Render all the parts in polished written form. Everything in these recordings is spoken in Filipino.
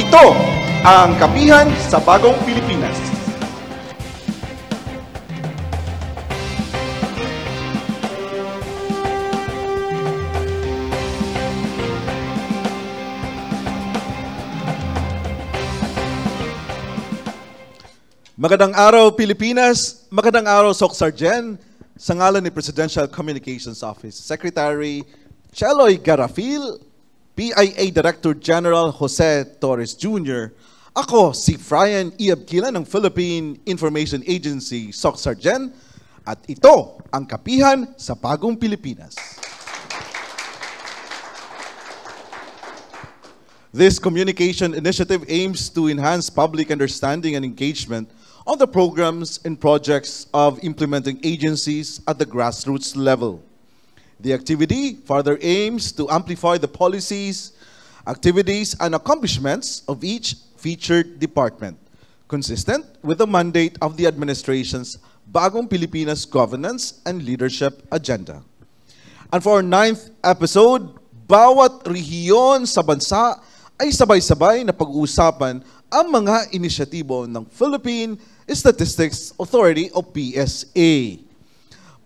Ito ang Kapihan sa Bagong Pilipinas. Magandang araw, Pilipinas. Magandang araw, Soc.Sargen. Sa ngalan ni Presidential Communications Office Secretary Cheloy Garafil, PIA Director General Jose Torres Jr., ako si Frian E. Abquila ng Philippine Information Agency, Soc.Sargen, at ito ang Kapihan sa Bagong Pilipinas. This communication initiative aims to enhance public understanding and engagement on the programs and projects of implementing agencies at the grassroots level. The activity further aims to amplify the policies, activities, and accomplishments of each featured department, consistent with the mandate of the administration's Bagong Pilipinas Governance and Leadership Agenda. And for our 9th episode, bawat rehiyon sa bansa ay sabay-sabay na pag-uusapan ang mga inisyatibo ng Philippine Statistics Authority o PSA.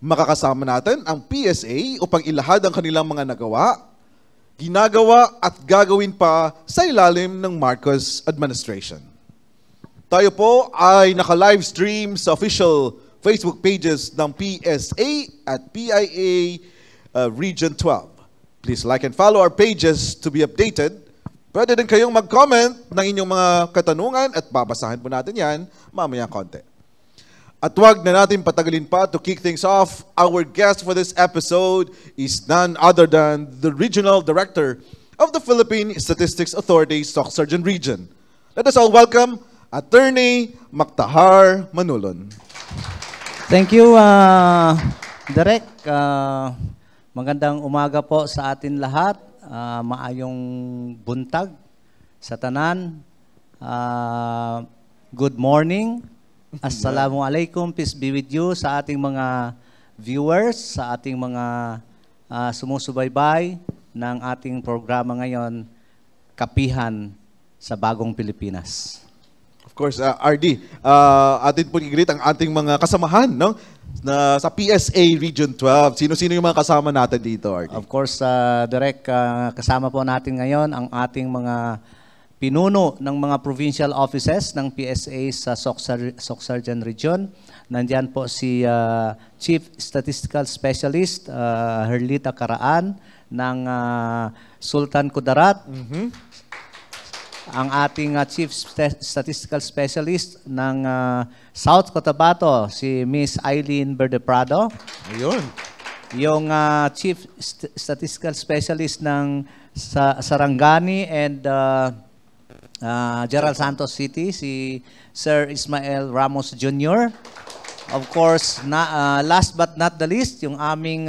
Makakasama natin ang PSA upang ilahad ang kanilang mga nagawa, ginagawa at gagawin pa sa ilalim ng Marcos administration. Tayo po ay naka-live stream sa official Facebook pages ng PSA at PIA Region 12. Please like and follow our pages to be updated. Pwede din kayong mag-comment ng inyong mga katanungan at babasahin po natin yan mamaya konti. At huwag na natin patagalin pa to kick things off. Our guest for this episode is none other than the Regional Director of the Philippine Statistics Authority, Soc.Sargen Region. Let us all welcome Attorney Mactahar Manulon. Thank you, Direk. Magandang umaga po sa atin lahat. Maayong buntag sa tanan. Good morning. Assalamualaikum. Peace be with you sa ating mga viewers, sa ating mga sumusubaybay ng ating programa ngayon, Kapihan sa Bagong Pilipinas. Of course, RD, atin po i-greet ang ating mga kasamahan, no? Na sa PSA Region 12. Sino-sino yung mga kasama natin dito, RD? Of course, Direk, kasama po natin ngayon ang ating mga pinuno ng mga provincial offices ng PSA sa Soc.Sargen Region. Nandiyan po si Chief Statistical Specialist Herlita Caraan ng Sultan Kudarat. Ang ating Chief Statistical Specialist ng South Cotabato, si Miss Eileen Verdeprado. Ayun. Yung Chief Statistical Specialist ng Sarangani and Gerald Santos City, si Sir Ismael Ramos Jr. Of course, last but not the least, yung aming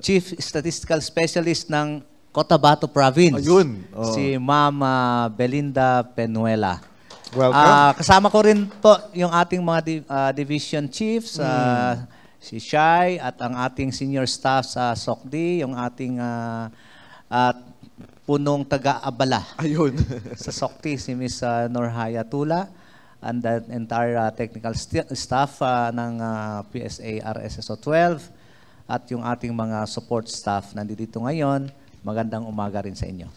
Chief Statistical Specialist ng Cotabato Province. Ayun. Si Ma'am Belinda Penuela. Welcome. Kasama ko rin po yung ating mga division chiefs, si Shai at ang ating senior staff sa SOCD, yung ating punong taga-abala. Ayun. Sa SOCD, si Ms. Norhaya Tula, and the entire technical staff ng PSA RSSO 12, at yung ating mga support staff nandito ngayon. Magandang umaga rin sa inyo.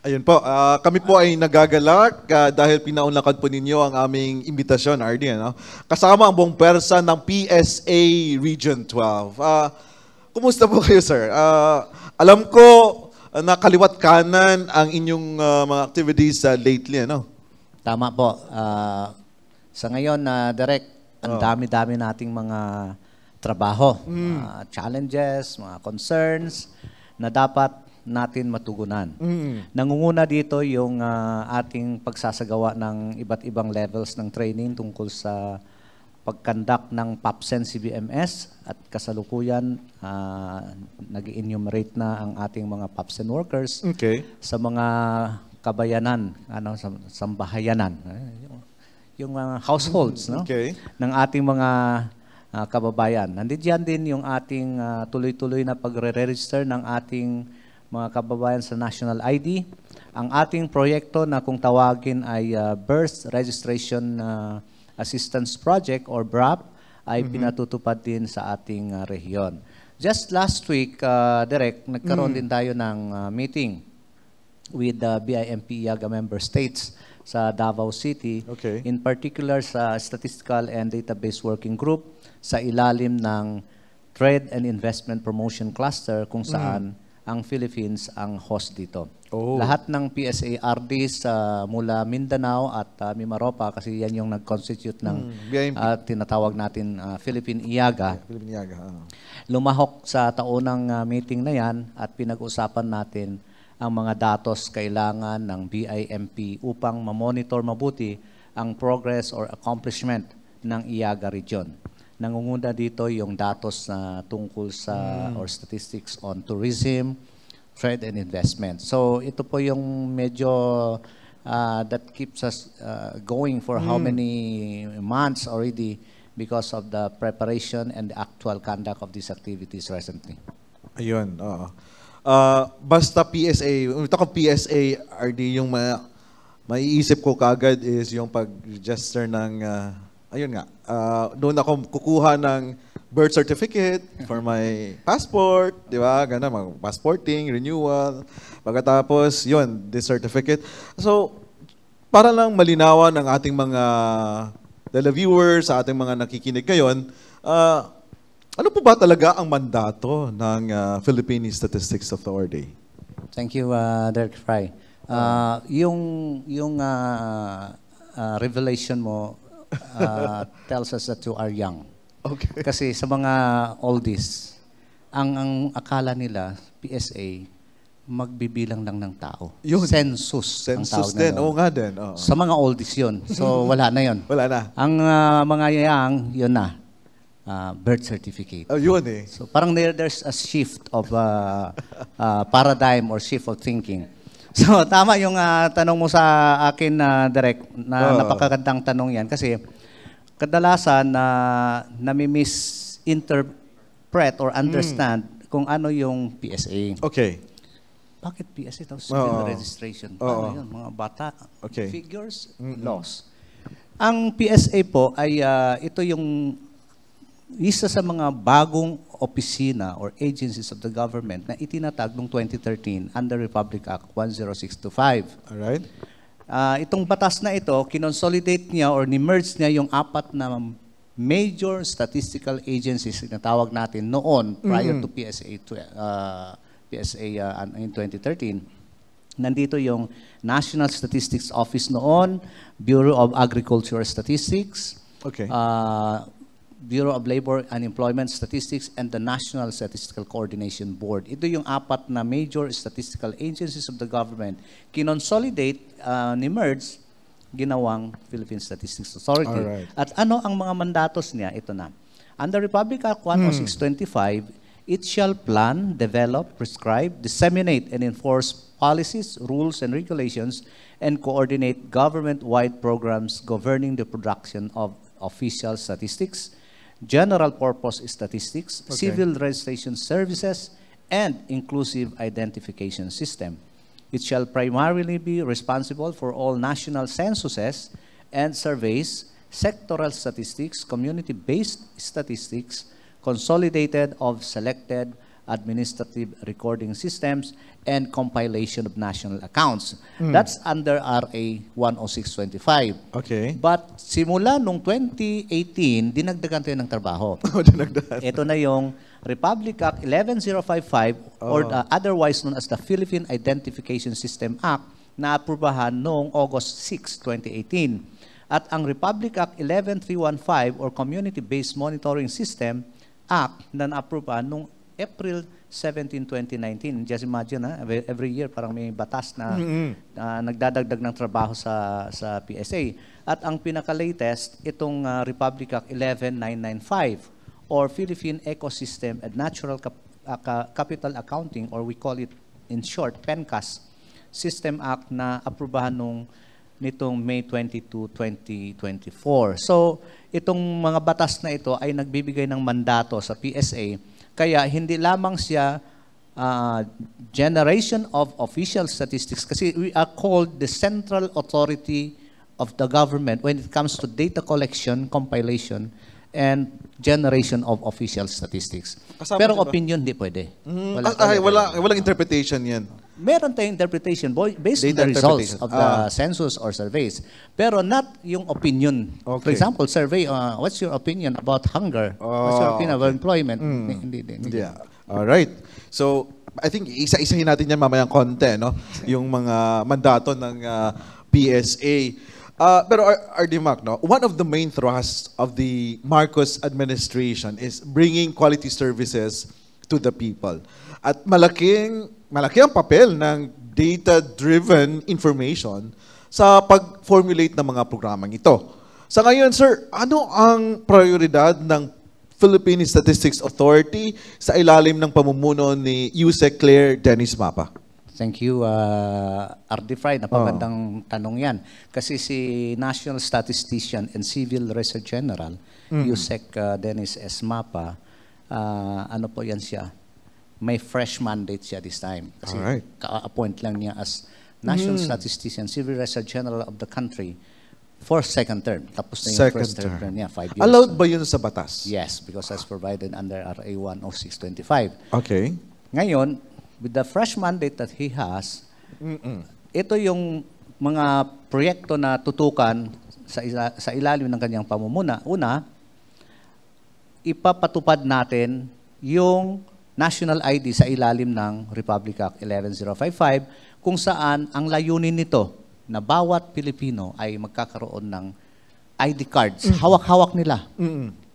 Ayun po, kami po ay nagagalak dahil pinaunlakad po ninyo ang aming imbitasyon, RD. Ano? Kasama ang buong persa ng PSA Region 12. Kumusta po kayo, sir? Alam ko na kaliwat kanan ang inyong mga activities lately. Ano? Tama po. Sa ngayon, Direk, ang dami-dami nating mga trabaho, mga challenges, mga concerns, na dapat natin matugunan. Nangunguna dito yung ating pagsasagawa ng iba't ibang levels ng training tungkol sa pagkandak ng PAPSEN CBMS at kasalukuyan nag-enumerate na ang ating mga PAPSEN workers sa mga kabayanan, sa sambahayanan, yung households, no? Ng ating mga kababayan. Nandiyan din yung ating tuloy-tuloy na pagre-register ng ating mga kababayan sa National ID. Ang ating proyekto na kung tawagin ay Birth Registration Assistance Project or BRAP ay pinatutupad din sa ating rehiyon. Just last week, Direk, nagkaroon din tayo ng meeting with the BIMP IAGA member states sa Davao City, Okay. in particular sa Statistical and Database Working Group sa ilalim ng Trade and Investment Promotion Cluster kung saan ang Philippines ang host dito. Oh. Lahat ng PSA-RDs mula Mindanao at Mimaropa kasi yan yung nag-constitute ng BIMP. tinatawag natin Philippine IAGA. Philippine Yaga. Lumahok sa taunang meeting na yan at pinag-usapan natin ang mga datos kailangan ng BIMP upang ma-monitor mabuti ang progress or accomplishment ng IAGA region. Nangunguna dito yung datos na tungkol sa or statistics on tourism, trade and investment. So ito po yung medyo that keeps us going for how many months already because of the preparation and the actual conduct of these activities recently. Ayun, oo. Basta PSA, ito ko PSA, RD, yung maiisip ko kagad is yung pag-register ng, ayun nga, doon ako kukuha ng birth certificate for my passport, di ba? Gana, passporting, renewal. Pagkatapos, yun, this certificate. So, para lang malinawan ng ating mga televiewers, sa ating mga nakikinig ngayon, ano po ba talaga ang mandato ng Philippine Statistics Authority? Thank you, Derek Fry. Yung revelation mo tells us that you are young. Okay. Kasi sa mga oldies, ang akala nila, PSA, magbibilang lang ng tao. Yun. Census. ang Census tawag na din. doon. Oo nga din. Oo. Sa mga oldies yun. So wala na yun. Wala na. Ang mga young, yun na. Birth certificate. Oh, yun eh. So parang there's a shift of paradigm or shift of thinking. So tama yung tanong mo sa akin, Direk, na napakagandang tanong yan. Kasi kadalasan nami-misinterpret or understand kung ano yung PSA. Okay. Bakit PSA? Tapos civil registration. Paano yun? Mga bata. Okay. Figures, laws. Ang PSA po ay ito yung isa sa mga bagong opisina or agencies of the government na itinatag noong 2013 under Republic Act 10625. Alright. Itong batas na ito, kinonsolidate niya or ni-merge niya yung apat na major statistical agencies na tawag natin noon prior to PSA in 2013. Nandito yung National Statistics Office noon, Bureau of Agricultural Statistics, Okay. Bureau of Labor and Employment Statistics, and the National Statistical Coordination Board. Ito yung apat na major statistical agencies of the government. Kinonsolidate, ni-merge, ginawang Philippine Statistics Authority. Alright. At ano ang mga mandatos niya? Ito na. Under Republic Act 10625, it shall plan, develop, prescribe, disseminate, and enforce policies, rules, and regulations, and coordinate government-wide programs governing the production of official statistics, general purpose statistics, civil registration services, and inclusive identification system. It shall primarily be responsible for all national censuses and surveys, sectoral statistics, community-based statistics, consolidated of selected administrative recording systems, and compilation of national accounts. That's under RA 10625. Okay. But simula nung 2018, dinagdagan tayo ng trabaho. Dinagdagan. Ito na yung Republic Act 11055 or otherwise known as the Philippine Identification System Act na aprubahan noong August 6, 2018. At ang Republic Act 11315 or Community-Based Monitoring System Act na naaprubahan noong April 17, 2019. Just imagine, every year parang may batas na nagdadagdag ng trabaho sa PSA. At ang pinaka-latest, itong Republic Act 11995 or Philippine Ecosystem and Natural Capital Accounting, or we call it in short, PENCAS System Act na aprubahan nitong May 22, 2024. So, itong mga batas na ito ay nagbibigay ng mandato sa PSA. Kaya hindi lamang siya generation of official statistics, kasi we are called the central authority of the government when it comes to data collection, compilation, and generation of official statistics. Kasama Pero siya ba? opinion, di pwede. Walang interpretation yan. Meron tayong interpretation based on Data the results interpretation. of the census or surveys. Pero not yung opinion. For Okay. example, survey, what's your opinion about hunger? What's your opinion about employment? Hindi. Yeah. All right. So, I think isa-isahin natin yan mamayang konti, no? Yung mga mandato ng PSA. Pero RD Mac, no? One of the main thrusts of the Marcos administration is bringing quality services to the people. At malaki ang papel ng data-driven information sa pag-formulate ng mga programang ito. Sa ngayon, sir, ano ang prioridad ng Philippine Statistics Authority sa ilalim ng pamumuno ni Yusek Claire Dennis Mapa? Thank you, RD Fry. Napagandang tanong yan. Kasi si National Statistician and Civil Record General, Yusek Dennis S. Mapa, ano po yan siya? May fresh mandate siya this time. Kasi Alright. ka-appoint lang niya as National Statistician, Civil Record General of the country for second term. Tapos na yung first term niya, 5 years. Allowed ba yun sa batas? Yes, because that's provided under RA 10625. Okay. Ngayon, with the fresh mandate that he has, ito yung mga proyekto na tutukan sa ilalim ng kanyang pamumuna. Una, ipapatupad natin yung national ID sa ilalim ng Republic Act 11055 kung saan ang layunin nito na bawat Pilipino ay magkakaroon ng ID cards. Hawak-hawak nila.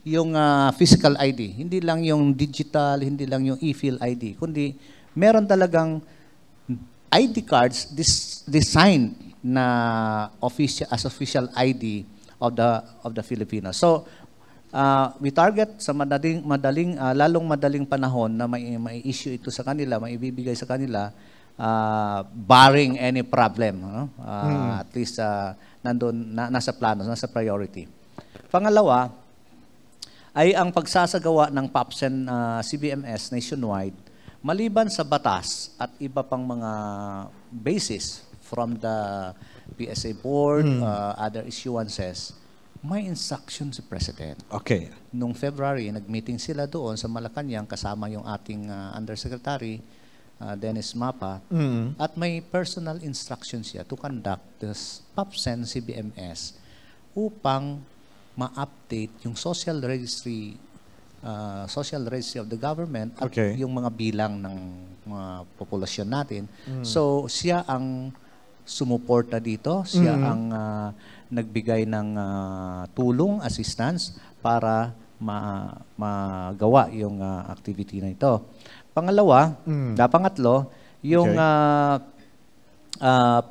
Yung physical ID. Hindi lang yung digital, hindi lang yung e-fill ID, kundi meron talagang ID cards designed na as official ID of the Filipinos. So we target sa lalong madaling panahon na may issue ito sa kanila, may ibibigay sa kanila, barring any problem. At least nasa plano, nasa priority. Pangalawa, ay ang pagsasagawa ng PAPSEN CBMS nationwide, maliban sa batas at iba pang mga basis from the PSA board, other issuances, may instruction si President. Okay. Noong February, nag-meeting sila doon sa Malacanang kasama yung ating Undersecretary, Dennis Mapa, at may personal instruction siya to conduct this PAPSEN CBMS upang ma-update yung social registry of the government at yung mga bilang ng mga populasyon natin. So, siya ang sumuporta dito, siya ang nagbigay ng tulong, assistance para magawa yung activity na ito. Pangatlo, yung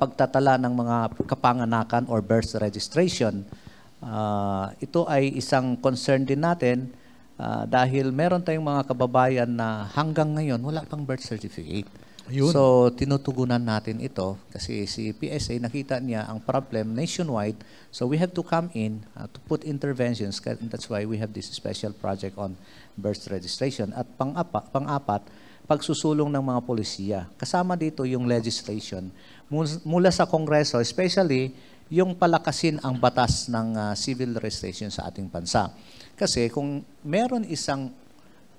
pagtatala ng mga kapanganakan or birth registration. Ito ay isang concern din natin dahil meron tayong mga kababayan na hanggang ngayon wala pang birth certificate. Yun. So, tinutugunan natin ito kasi si PSA nakita niya ang problem nationwide. So, we have to come in to put interventions. That's why we have this special project on birth registration. At pang-apat, pagsusulong ng mga polisiya. Kasama dito yung legislation mula sa Kongreso, especially yung palakasin ang batas ng civil registration sa ating bansa. Kasi kung meron isang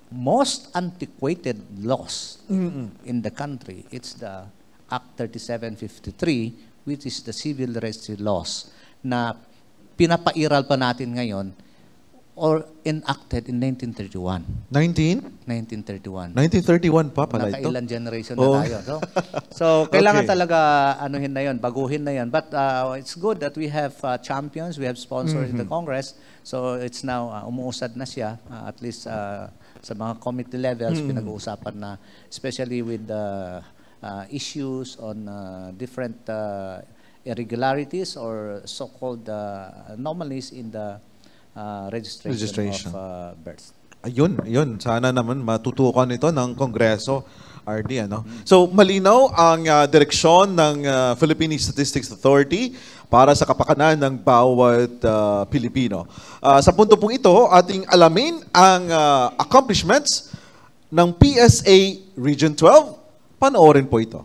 most antiquated laws in the country, it's the Act 3753, which is the civil registry laws na pinapairal pa natin ngayon or enacted in 1931. 1931. 1931 pa pala ito? Nakailan generation na tayo. So kailangan talaga anuhin na yon, baguhin na yon. But it's good that we have champions, we have sponsors in the Congress. So it's now umuusad na siya, at least sa mga committee levels, pinag-uusapan na, especially with the issues on different irregularities or so-called anomalies in the registration of birth. Ayun. Sana naman matutukan ito ng Kongreso, RD. So, malinaw ang direksyon ng Philippine Statistics Authority para sa kapakanan ng bawat Pilipino. Sa punto pong ito, ating alamin ang accomplishments ng PSA Region 12. Panoorin po ito.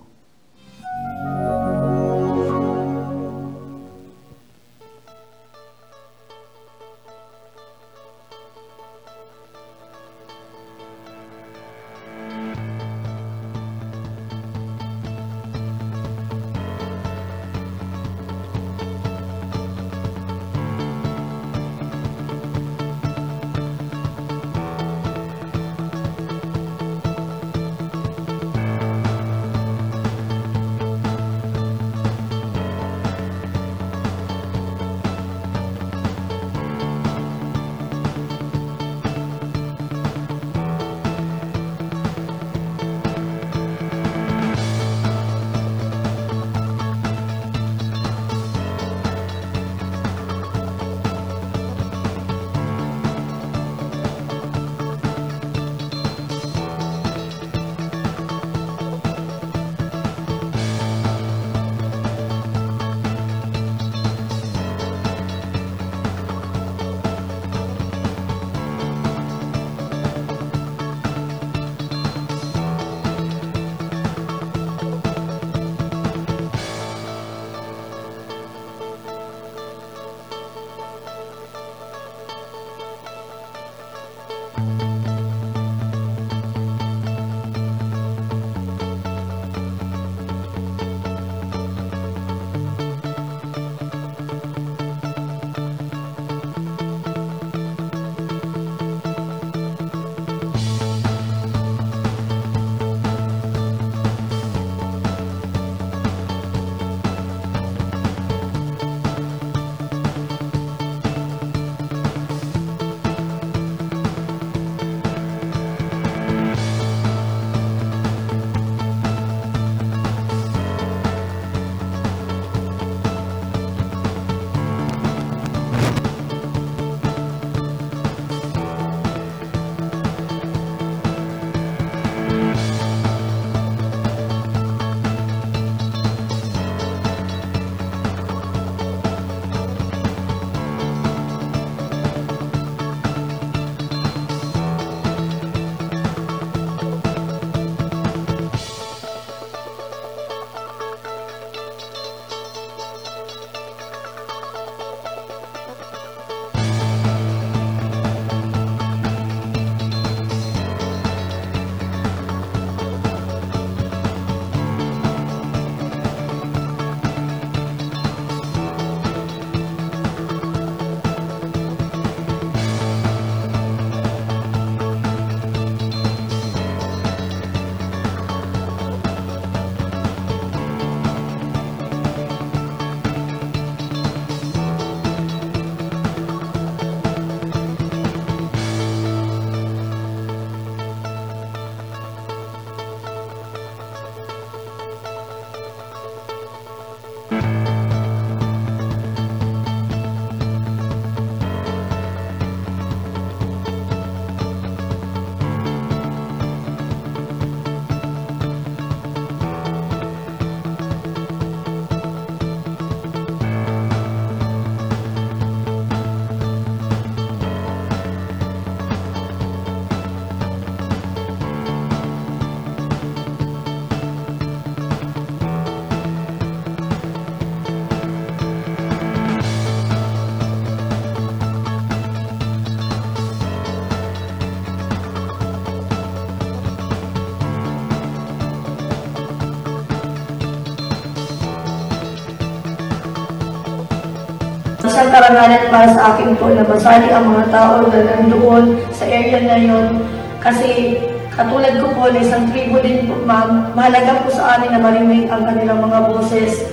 Isang karangalan para sa akin po na masali ang mga tao na nandoon sa area na yon. Kasi katulad ko po na isang tribo din po, ma'am, mahalaga po sa amin na marinig ang kanilang mga boses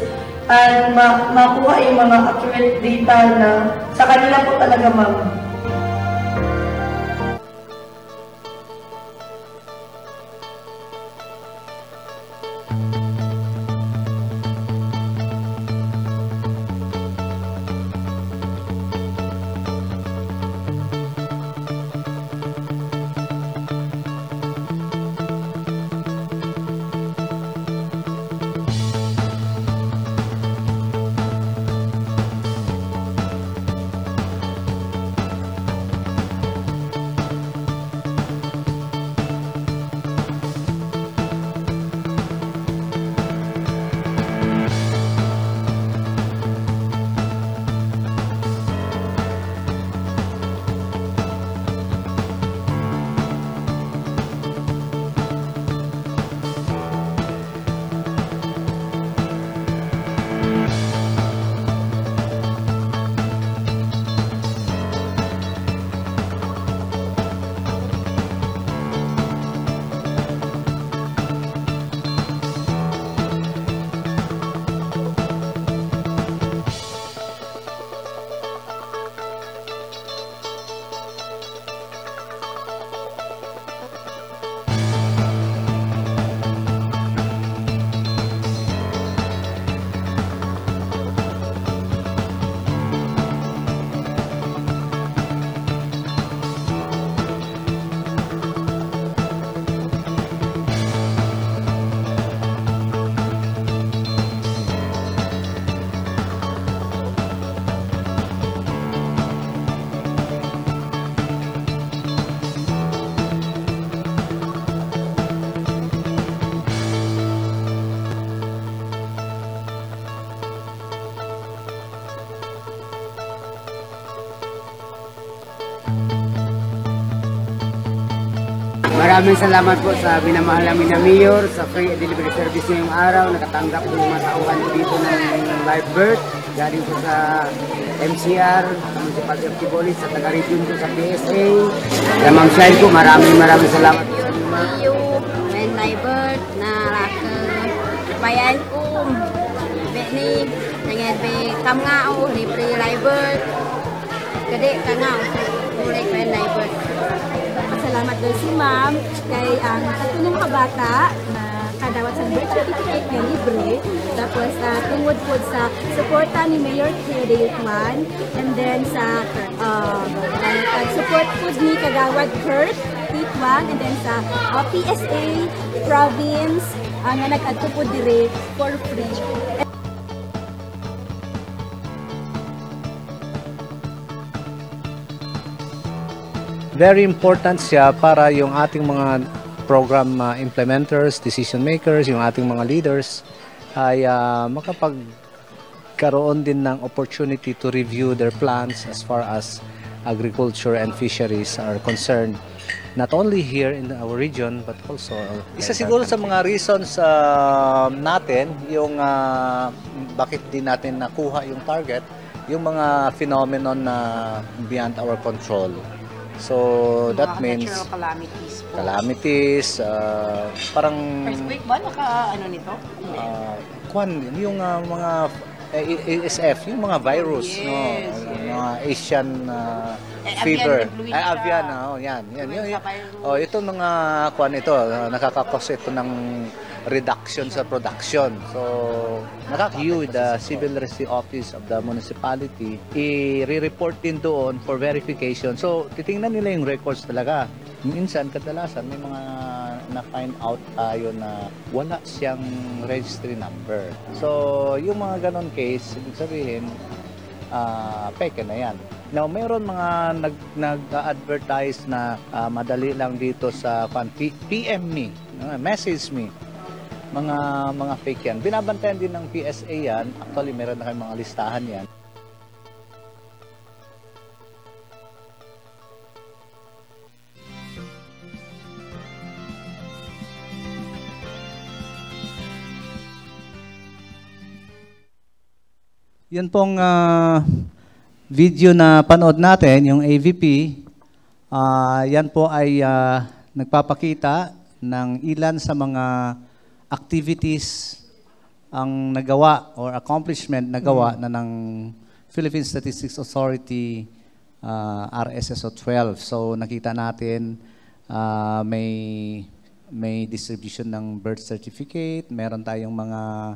at makuha yung mga accurate data na sa kanila po talaga, ma'am. Maraming salamat po sa minamahal namin na Mayor sa free delivery service ngayong araw. Nakatanggap po yung mga tauhan dito ng live birth. Galing po sa MCR, sa Municipality of Kibolis, sa taga-region po sa PSA. Kaya Ma'am Shine po, maraming salamat po sa inyo, Ma'am. Main live birth na bayan ko. Ni nangyay be kamngao ni pre live birth. Kadi kangao kulay pre live birth. Pasalamat doon si Ma'am kay ang katulong kabata na kadawat sa birth certificate na libre. Tapos tungod po sa suporta ni Mayor Theo Juan and then sa support po ni Kagawad Kurt Titwan and then sa PSA province nga nag-adto po dire for free. Very important siya para yung ating mga program implementers, decision makers, yung ating mga leaders ay makapagkaroon din ng opportunity to review their plans as far as agriculture and fisheries are concerned. Not only here in our region but also isa siguro sa mga reasons natin yung bakit din natin nakuha yung target, yung mga phenomenon na beyond our control. So that means calamities, parang first week ba ano nito? yung mga ASF, yung mga virus, yes. Mga Asian fever, avian, yan. Ito mga ito nakakakos ito ng reduction sa production. So, nakaka-view the Civil Registry Office of the municipality, i-report din doon for verification. So, titingnan nila yung records talaga. Minsan, kadalasan, may mga na-find out tayo na wala siyang registry number. So, yung mga ganon case, ibig sabihin, peke na yan. Now, mayroon mga nag-advertise na madali lang dito sa PM me, message me. Mga fake yan. Binabantayan din ng PSA yan. Actually, meron na kayong mga listahan yan. Yun pong video na panood natin, yung AVP, yan po ay nagpapakita ng ilan sa mga activities ang nagawa or accomplishment nagawa na ng Philippine Statistics Authority RSSO 12. So nakita natin may distribution ng birth certificate, meron tayong mga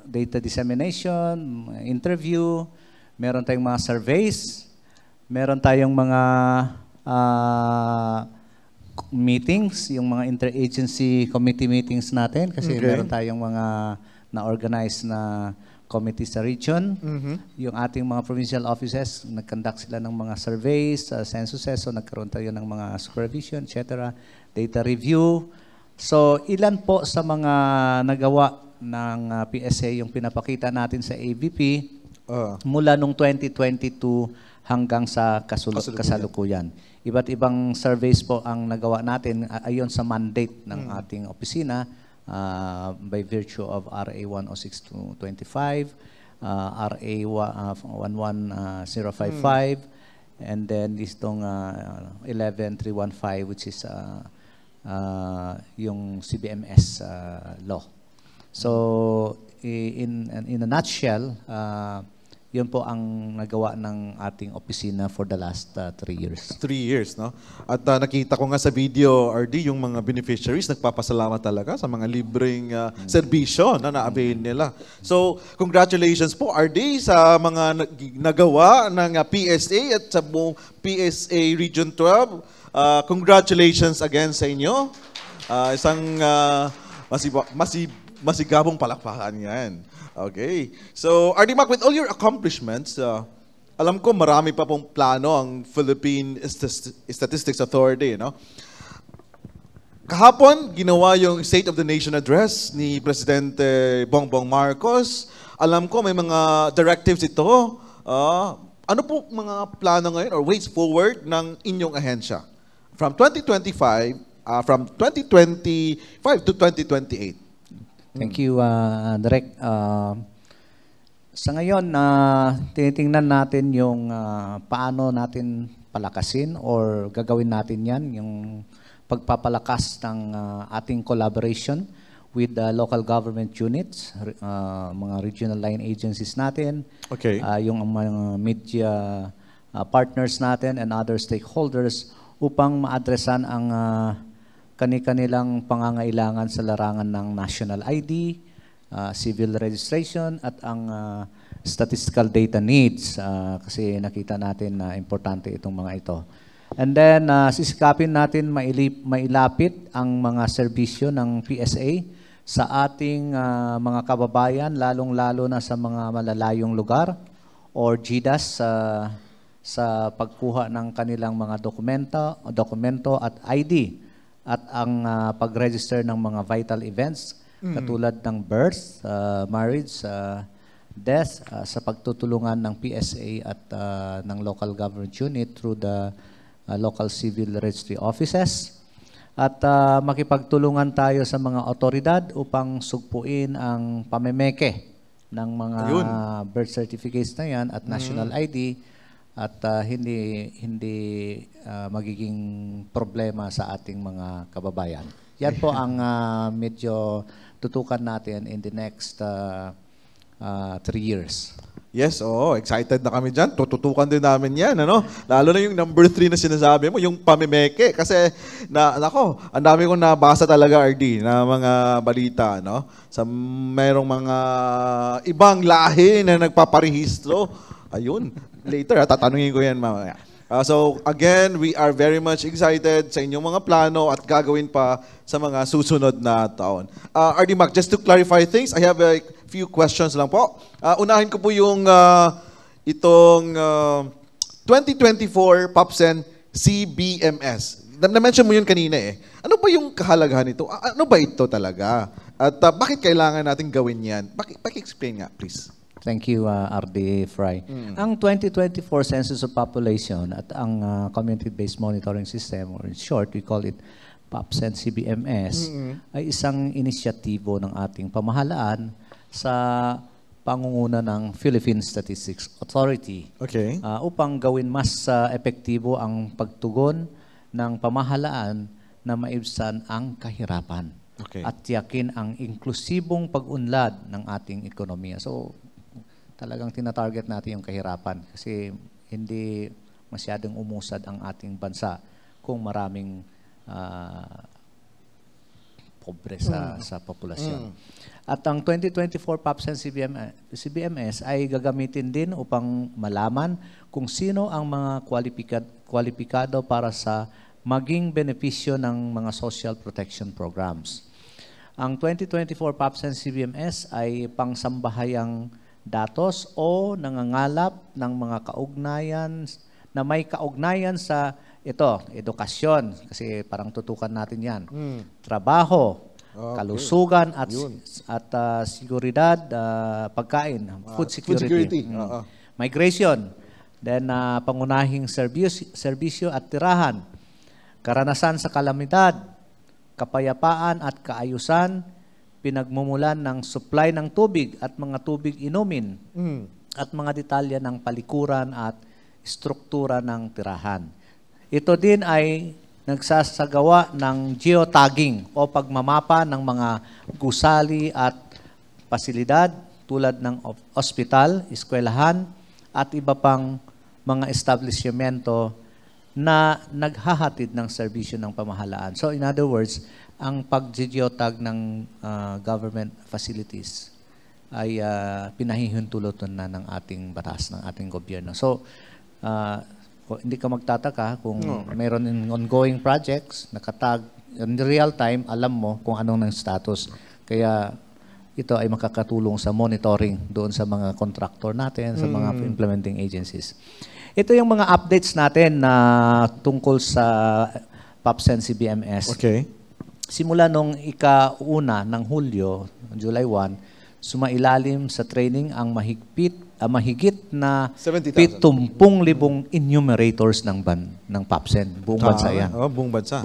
data dissemination, interview, meron tayong mga surveys, meron tayong mga meetings, yung mga interagency committee meetings natin kasi meron tayong mga na-organize na committee sa region. Yung ating mga provincial offices, nag-conduct sila ng mga surveys, censuses, so nagkaroon tayo ng mga supervision, etc. Data review. So, ilan po sa mga nagawa ng PSA yung pinapakita natin sa AVP mula nung 2022 hanggang sa kasalukuyan. Iba't ibang surveys po ang nagawa natin ayon sa mandate ng ating opisina by virtue of RA 106-25, RA 11055, and then itong 11315 which is yung CBMS law. So in a nutshell, yun po ang nagawa ng ating opisina for the last 3 years. 3 years, no? At nakita ko nga sa video, RD, yung mga beneficiaries nagpapasalamat talaga sa mga libreng serbisyo na na-avail nila. So, congratulations po, RD, sa mga nagawa ng PSA at sa buong PSA Region 12. Congratulations again sa inyo. Isang masigabong palakpakan yan. Okay. So, RD Mac, with all your accomplishments, alam ko marami pa pong plano ang Philippine Statistics Authority, no? Kahapon, ginawa yung State of the Nation Address ni Presidente Bongbong Marcos. Alam ko may mga directives ito. Ano po mga plano ngayon or ways forward ng inyong ahensya from 2025 to 2028. Thank you, Direk. Sa ngayon, tinitingnan natin yung paano natin palakasin or gagawin natin yan, yung pagpapalakas ng ating collaboration with the local government units, mga regional line agencies natin, Okay. yung mga media partners natin and other stakeholders upang maadresan ang kani-kanilang pangangailangan sa larangan ng national ID, civil registration at ang statistical data needs kasi nakita natin na importante itong mga ito. And then sisikapin natin mailapit ang mga serbisyo ng PSA sa ating mga kababayan, lalong-lalo na sa mga malalayong lugar or GDAS sa pagkuha ng kanilang mga dokumento at ID at ang pag-register ng mga vital events katulad ng birth, marriage, death sa pagtutulungan ng PSA at ng local government unit through the local civil registry offices. At makipagtulungan tayo sa mga otoridad upang sugpuin ang pamemeke ng mga birth certificates na yan at national ID at hindi magiging problema sa ating mga kababayan. Yan po ang medyo tutukan natin in the next 3 years. Yes, excited na kami dyan. Tututukan din namin yan, ano? Lalo na yung number 3 na sinasabi mo, yung pamimeke. Kasi, ang dami kong nabasa talaga, RD, na mga balita, no? Sa merong mga ibang lahi na nagpaparehistro. Ayun, later, tatanungin ko yan mamaya. So, again, we are very much excited sa inyong mga plano at gagawin pa sa mga susunod na taon. RD Mac, just to clarify things, I have a few questions lang po. Unahin ko po yung itong 2024 POPSEN CBMS. Na-mention mo yun kanina eh. Ano ba yung kahalagahan nito? Ano ba ito talaga? At bakit kailangan natin gawin yan? Paki-explain nga, please. Thank you, RD Fry. Ang 2024 Census of Population at ang Community-Based Monitoring System, or in short, we call it POPSEN CBMS, ay isang inisyatibo ng ating pamahalaan sa pangunguna ng Philippine Statistics Authority upang gawin mas epektibo ang pagtugon ng pamahalaan na maibsan ang kahirapan at tiyakin ang inklusibong pag-unlad ng ating ekonomiya. So, talagang tinatarget natin yung kahirapan kasi hindi masyadong umusad ang ating bansa kung maraming pobre sa populasyon. At ang 2024 POPSEN CBMS ay gagamitin din upang malaman kung sino ang mga kwalipikado para sa maging benepisyo ng mga social protection programs. Ang 2024 POPSEN CBMS ay pangsambahayang datos o nangangalap ng mga kaugnayan na may kaugnayan sa edukasyon kasi parang tutukan natin yan. Trabaho, kalusugan at seguridad, pagkain, food security. Migration, then pangunahing serbisyo at tirahan, karanasan sa kalamidad, kapayapaan at kaayusan, pinagmumulan ng supply ng tubig at mga tubig inumin at mga detalye ng palikuran at struktura ng tirahan. Ito din ay nagsasagawa ng geotagging o pagmamapa ng mga gusali at pasilidad tulad ng ospital, eskwelahan at iba pang mga establishmento na naghahatid ng serbisyo ng pamahalaan. So in other words, ang pag-geotag ng government facilities ay pinahihintulotan na ng ating batas, ng ating gobyerno. So, hindi ka magtataka kung mayroon ng ongoing projects, nakatag, in real time, alam mo kung anong ng status. Kaya ito ay makakatulong sa monitoring doon sa mga contractor natin, sa mga implementing agencies. Ito yung mga updates natin na tungkol sa POPSEN CBMS. Simula nung ika-1 ng Hulyo, July 1, Sumailalim sa training ang mahigit na 70,000. 70,000 enumerators ng PAPSEN. Buong bansa yan. Buong bansa.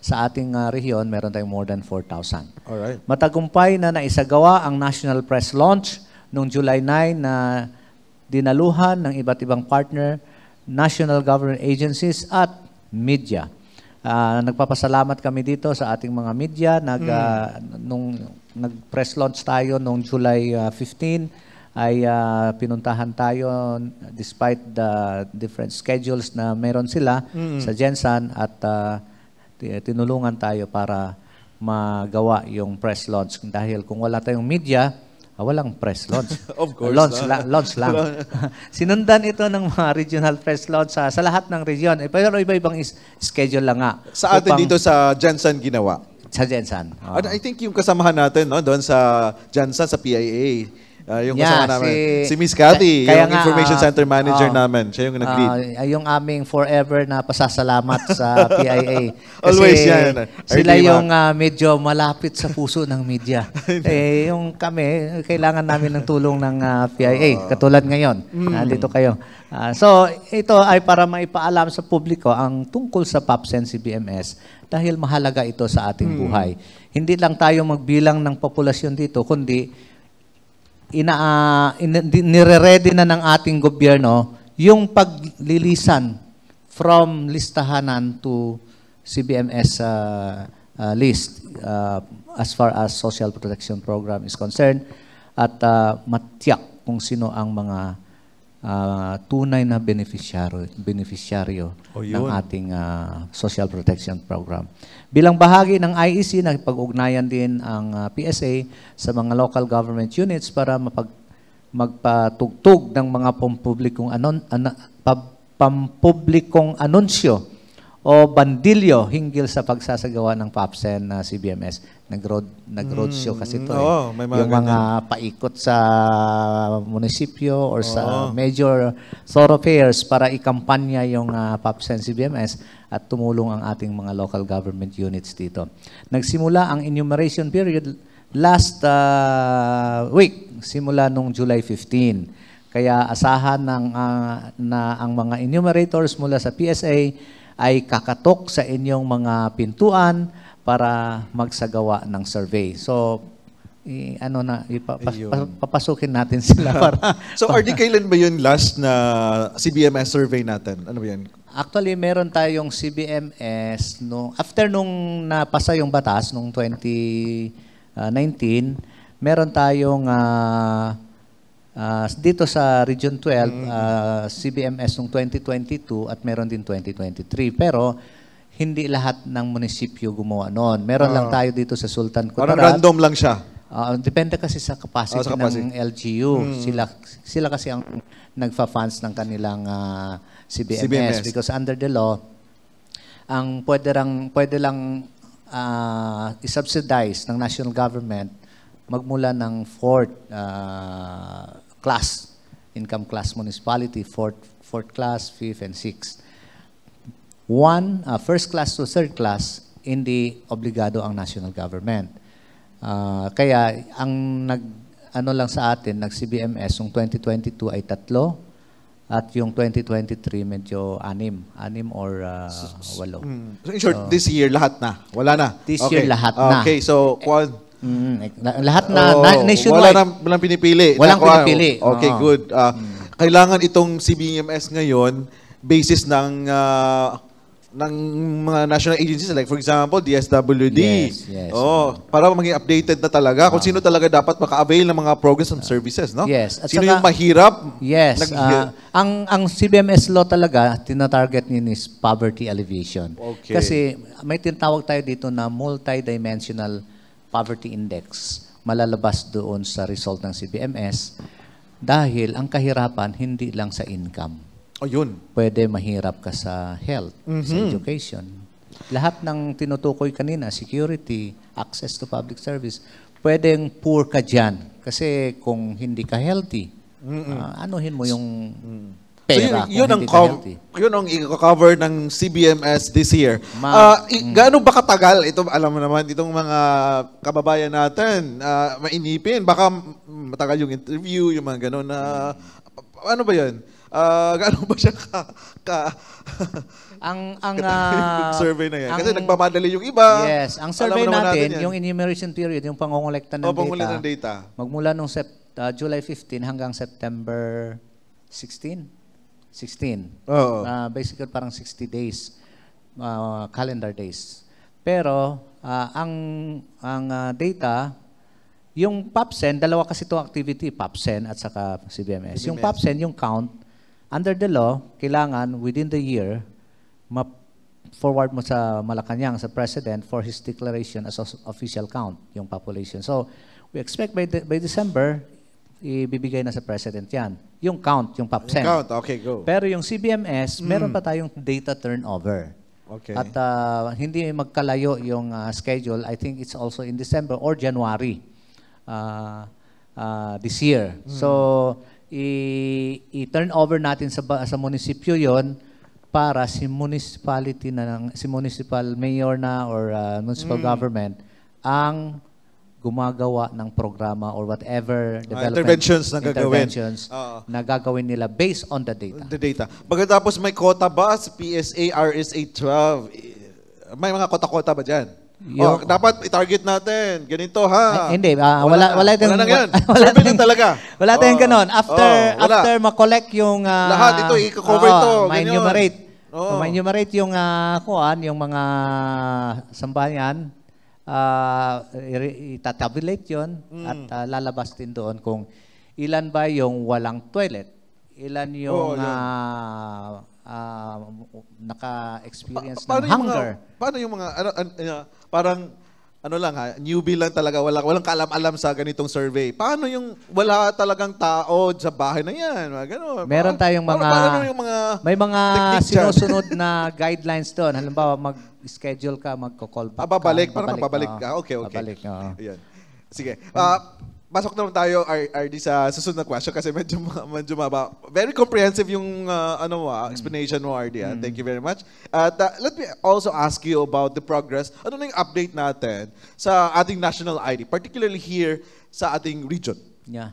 Sa ating rehiyon, meron tayong more than 4,000. Alright. Matagumpay na naisagawa ang national press launch noong July 9 na dinaluhan ng iba't ibang partner, national government agencies at media. Nagpapasalamat kami dito sa ating mga media. Nung nag-press launch tayo noong July 15, ay pinuntahan tayo despite the different schedules na meron sila sa Gensan at tinulungan tayo para magawa yung press launch. Dahil kung wala tayong media, walang press launch. Of course. Launch lang. Sinundan ito ng mga regional press launch sa lahat ng region. Pero iba-ibang schedule lang nga. Sa atin dito sa Jansan ginawa. Sa Gensan. I think yung kasamahan natin doon sa Jansan, sa PIA, yung kasama namin, si Miss Cathy, yung Information Center Manager namin. Siya yung nag-lead. Yung aming forever na pasasalamat sa PIA. Always yan. Sila yung medyo malapit sa puso ng media. Yung kami, kailangan namin ng tulong ng PIA. Katulad ngayon, nandito kayo. So, ito ay para maipaalam sa publiko ang tungkol sa PAPSEN CBMS dahil mahalaga ito sa ating buhay. Hindi lang tayo magbilang ng populasyon dito, kundi nire-ready na ng ating gobyerno yung paglilisan from listahanan to CBMS list as far as social protection program is concerned at matiyak kung sino ang mga tunay na beneficiaryo ng ating social protection program. Bilang bahagi ng IEC, nakipag-ugnayan din ang PSA sa mga local government units para magpatugtog ng mga pampublikong anunsyo o bandilyo hinggil sa pagsasagawa ng PAPSEN na CBMS. Nag-roadshow kasi ito. Yung mga paikot sa munisipyo or sa major thoroughfares para ikampanya yung PAPSEN CBMS at tumulong ang ating mga local government units dito. Nagsimula ang enumeration period last week, simula nung July 15. Kaya asahan na ang mga enumerators mula sa PSA ay kakatok sa inyong mga pintuan para magsagawa ng survey. So, papasukin natin sila para... So, RD, kailan ba yun last na CBMS survey natin? Ano ba yan? Actually, meron tayong CBMS after nung napasa yung batas nung 2019, meron tayong dito sa Region 12, CBMS noong 2022 at meron din 2023. Pero hindi lahat ng munisipyo gumawa noon. Meron lang tayo dito sa Sultan Kudarat. Parang random lang siya. Depende kasi sa capacity ng LGU. Sila kasi ang nagfa-funds ng kanilang CBMS because under the law, ang pwede lang i-subsidize ng national government magmula ng fourth class, income class municipality, fourth class, fifth, and sixth. First class to third class, hindi obligado ang national government. Kaya ang lang sa atin, nag-CBMS, yung 2022 ay 3, at yung 2023 medyo 6 or 8. So in short, this year lahat na? Wala na? This year lahat na. Okay, so lahat na nationwide. Walang pinipili. Walang pinipili. Okay, good. Kailangan itong CBMS ngayon basis ng mga national agencies like for example DSWD. Yes. Para maging updated na talaga kung sino talaga dapat maka-avail ng mga programs and services, no? Yes. At sino saka, yung mahirap? Yes. Ang CBMS law talaga, tina-target niya is poverty alleviation. Okay. Kasi may tinatawag tayo dito na multidimensional poverty index. Malalabas doon sa result ng CBMS dahil ang kahirapan hindi lang sa income. Yun. Pwede mahirap ka sa health, sa education. Lahat ng tinutukoy kanina, security, access to public service, pwedeng poor ka dyan. Kasi kung hindi ka healthy, anuhin mo yung pera so, yun ang i-cover ng CBMS this year. Gaano ba katagal? Ito, alam mo naman, itong mga kababayan natin, mainipin. Baka matagal yung interview, yung mga gano'n na, ano ba yun? Gaano ba siya ang yung survey na yan? Kasi nagmamadali yung iba. Yes, ang survey natin, yung enumeration period, yung pangongolekta ng data. Magmula nung July 15 hanggang September 16. Oo. Basically parang 60 days, calendar days. Pero ang data, yung PAPSEN, dalawa kasi itong activity, PAPSEN at saka CBMS. Yung PAPSEN, yung count, under the law, kailangan within the year, forward mo sa Malacanang, sa President, for his declaration as official count, yung population. So, we expect by December, ibibigay na sa President yan. Yung count, yung PAPSEN. Count, okay, go. Pero yung CBMS, meron pa tayong data turnover. Okay. At hindi magkalayo yung schedule. I think it's also in December or January this year. So, i-turn over natin sa munisipyo yon para si municipality si municipal mayor na or municipal government ang gumagawa ng programa or whatever interventions na gagawin nila based on the data. The data. Pagkatapos may quota ba sa PSA, RSA 12? May mga quota-quota ba dyan? Dapat i-target natin. Ganito ha. Hindi, wala tayong nang yan. Survey lang talaga. Wala tayong ganon. After ma-collect yung lahat ito i-cover ito. May enumerate. May enumerate yung yung mga sambayan. Itatabulate yun at lalabas din doon kung ilan ba yung walang toilet, ilan yung naka-experience ng hunger. Paano yung mga, parang, newbie lang talaga, walang kaalam-alam sa ganitong survey. Paano yung wala talagang tao sa bahay na yan? Ganun. Meron tayong may mga sinusunod na guidelines doon. Halimbawa, mag-schedule ka, magko-call back ka. Babalik ka. Okay. Babalik, Ayan. Sige. Pasok naman tayo, RD, sa susunod na question kasi medyo maba. Very comprehensive yung explanation mo, RD. Thank you very much. At let me also ask you about the progress. Ano na yung update natin sa ating national ID, particularly here sa ating region? Yeah,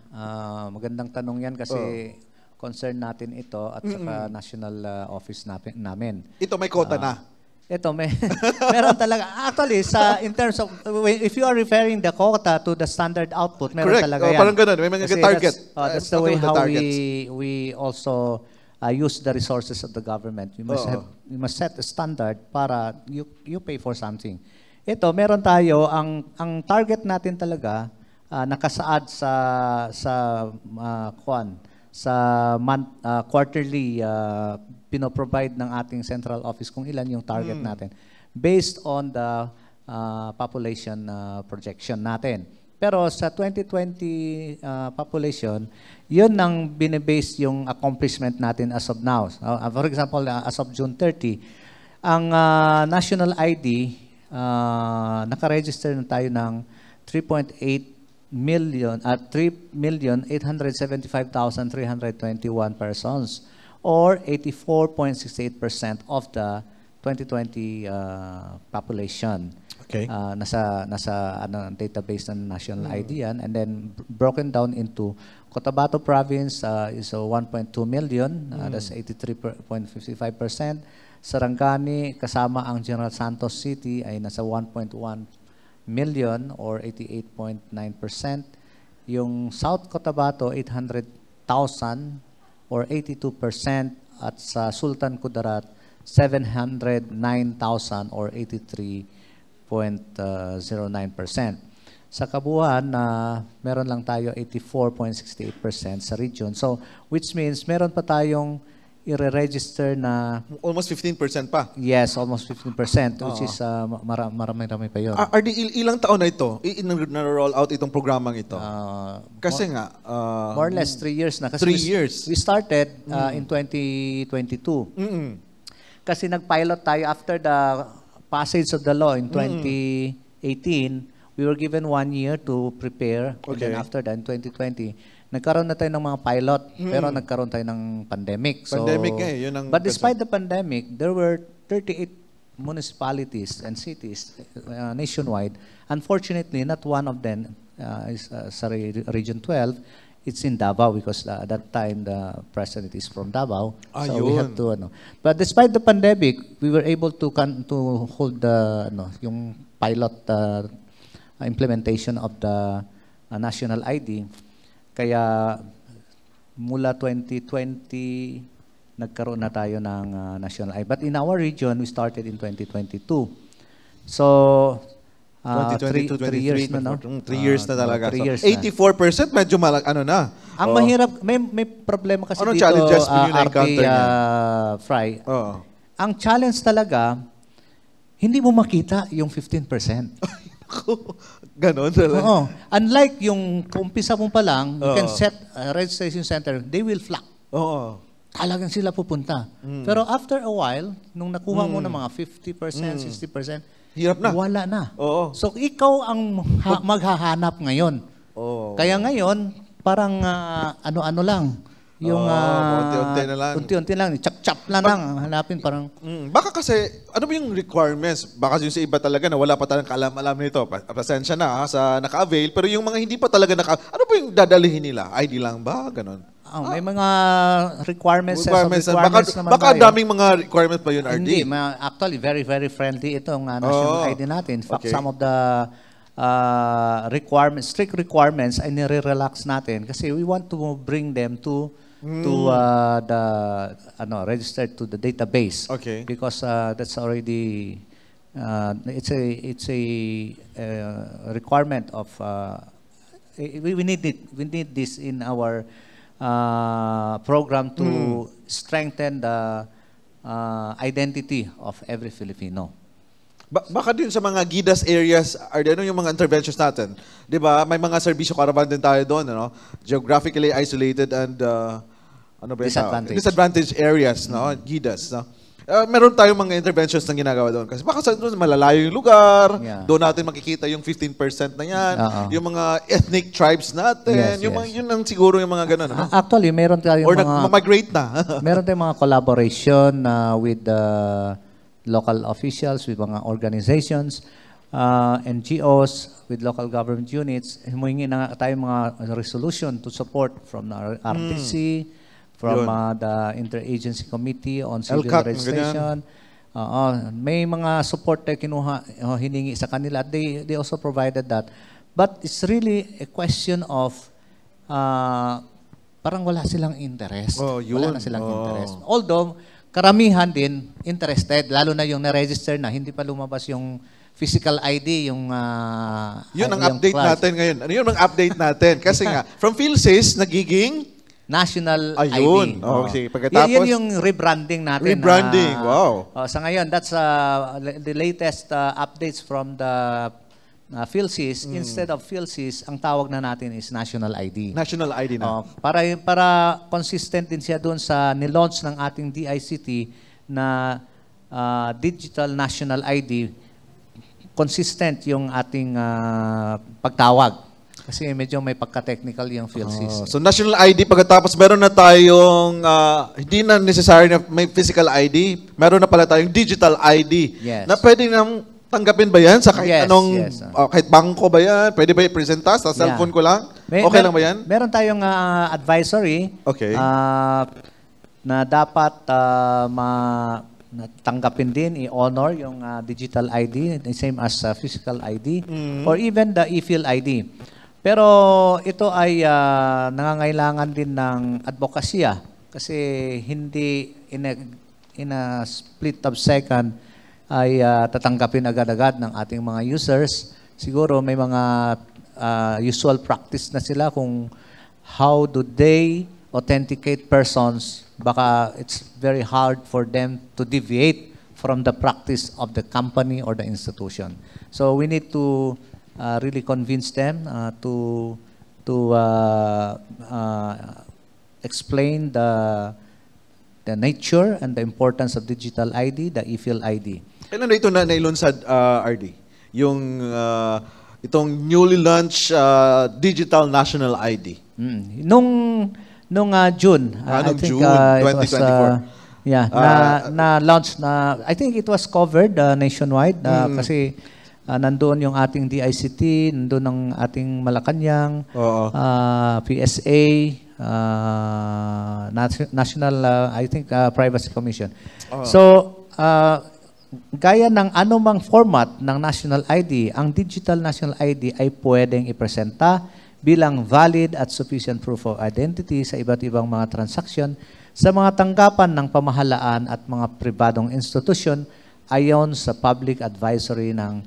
magandang tanong yan kasi concern natin ito at saka national office namin. Ito may quota na. Ito, meron talaga. Actually, in terms of, if you are referring the quota to the standard output, meron talaga yan. Parang ganun. May mga target. That's the way how we also use the resources of the government. We must set a standard para you pay for something. Ito, meron tayo, ang target natin talaga, nakasaad sa quarterly pinoprovide ng ating central office kung ilan yung target natin based on the population projection natin. Pero sa 2020 population, yun ang binibase yung accomplishment natin as of now. For example, as of June 30, ang national ID, nakaregister na tayo ng 3,875,321 persons, or 84.68% of the 2020 population. Okay. Nasa database ng National ID yan. And then broken down into Cotabato Province is 1.2 million. That's 83.55%. Sarangani, kasama ang General Santos City, ay nasa 1.1 million or 88.9%. Yung South Cotabato, 800,000 or 82%, at sa Sultan Kudarat 709,000 or 83.09%. Sa Kabuuan, meron lang tayo 84.68% sa region. So, which means meron pa tayong i-register na... Almost 15% pa. Yes, almost 15%, which is marami-rami pa yun. RD, ilang taon na ito? Na-roll out itong programang ito? Kasi more or less 3 years na. Kasi 3 years. We started in 2022. Kasi nag-pilot tayo after the passage of the law in 2018. We were given 1 year to prepare. Okay. And then after that, in 2020, nagkaroon na tayo ng mga pilot, pero nagkaroon tayo ng pandemic. But despite the pandemic, there were 38 municipalities and cities nationwide. Unfortunately, not one of them sa Region 12, it's in Davao because at that time the president is from Davao. So we Ayun. have to But despite the pandemic, we were able to hold the yung pilot implementation of the national ID. Kaya mula 2020 nagkaroon na tayo ng national ID. But in our region, we started in 2022. So 2022, 3 years na, no? 3 years na talaga. 3 years So, na. 84% medyo na. Ang mahirap, may problema kasi Anong dito, challenges mo yun RP na-encounter niya? Fry. Oo. Ang challenge talaga, hindi mo makita yung 15%. Ganon talaga. Oo. Unlike yung kumpisa mo pa lang, you can Oo. set a registration center, they will flock. Oo. Talagang sila pupunta. Pero after a while, nung nakuha mo ng mga 50%, 60%, Hirap na. wala na. Oo. So ikaw ang maghahanap ngayon. Oo. Kaya ngayon, parang ano-ano lang. Yung unti-unti na lang. Unti-unti lang. Chap-chap lang hanapin parang. Baka kasi, ano ba yung requirements? Baka yung sa iba talaga na wala pa talagang kaalam-alam nito. Pasensya na sa naka-avail. Pero yung mga hindi pa talaga ano ba yung dadalihin nila? ID lang ba? Ganon. May mga requirements naman Baka tayo. daming mga requirements pa yun, RD? Hindi. Actually, very, very friendly itong national ID natin. In fact, okay. some of the strict requirements ay nire-relax natin kasi we want to bring them to the registered to the database. Okay. Because that's already it's a requirement of we need it. We need this in our program to strengthen the identity of every Filipino. Baka din sa mga GIDAS areas, ano yung mga interventions natin? Di ba? May mga serbisyo caravan din tayo doon, ano? Geographically isolated and disadvantaged areas, no? GIDAS, no? Meron tayong mga interventions na ginagawa doon. Kasi baka sa doon malalayo yung lugar, doon natin makikita yung 15% na yan, yung mga ethnic tribes natin, yun ang siguro yung mga ganun. Ano? Actually, meron tayong Or mga nag-migrate na. meron tayong mga collaboration with local officials, with mga organizations, NGOs, with local government units. Humingi na tayo mga resolution to support from the RTC, from the Interagency Committee on Civil LCAC, Registration. May mga support tayo hiningi sa kanila. They also provided that. But it's really a question of parang wala silang interest. Wala na silang interest. Although, karamihan din interested, lalo na yung na-register na, hindi pa lumabas yung physical ID, yung yun ang update natin ngayon. Ano yun ang update natin? Kasi nga, from PhilSys, nagiging national ayun. ID. Okay. Pagkatapos, Yun yung rebranding natin. Rebranding, wow. Sa ngayon, that's the latest updates from the PhilSys. Instead of PhilSys, ang tawag na natin is national ID. National ID na. Para consistent din siya doon sa nilaunch ng ating DICT na digital national ID, consistent yung ating pagtawag. Kasi medyo may pagka-technical yung PhilSys. So national ID, pagkatapos meron na tayong, hindi na necessary na may physical ID, meron na pala tayong digital ID. Yes. Na pwede nang tanggapin ba yan sa kahit kahit bangko ba yan? Pwede ba i-presenta sa cellphone ko lang? Okay lang ba yan? Meron tayong advisory na dapat tanggapin din, i-honor yung digital ID, the same as physical ID, or even the e-Phil ID. Pero ito ay nangangailangan din ng advokasya kasi hindi in a split of second ay tatanggapin agad-agad ng ating mga users. Siguro may mga usual practice na sila kung how do they authenticate persons. Baka it's very hard for them to deviate from the practice of the company or the institution. So we need to really convince them to explain the nature and the importance of digital ID, the e-Phil ID. Kailan na ito na nailunsad, RD? Yung itong newly launched digital national ID. Nung June, I think June it was 2024. na launch na. I think it was covered nationwide kasi nandoon yung ating DICT, nandoon ang ating Malacanang, Oo. PSA, National, I think, Privacy Commission. So, gaya ng anumang format ng national ID, ang digital national ID ay pwedeng ipresenta bilang valid at sufficient proof of identity sa iba't ibang mga transaksyon sa mga tanggapan ng pamahalaan at mga pribadong institusyon ayon sa public advisory na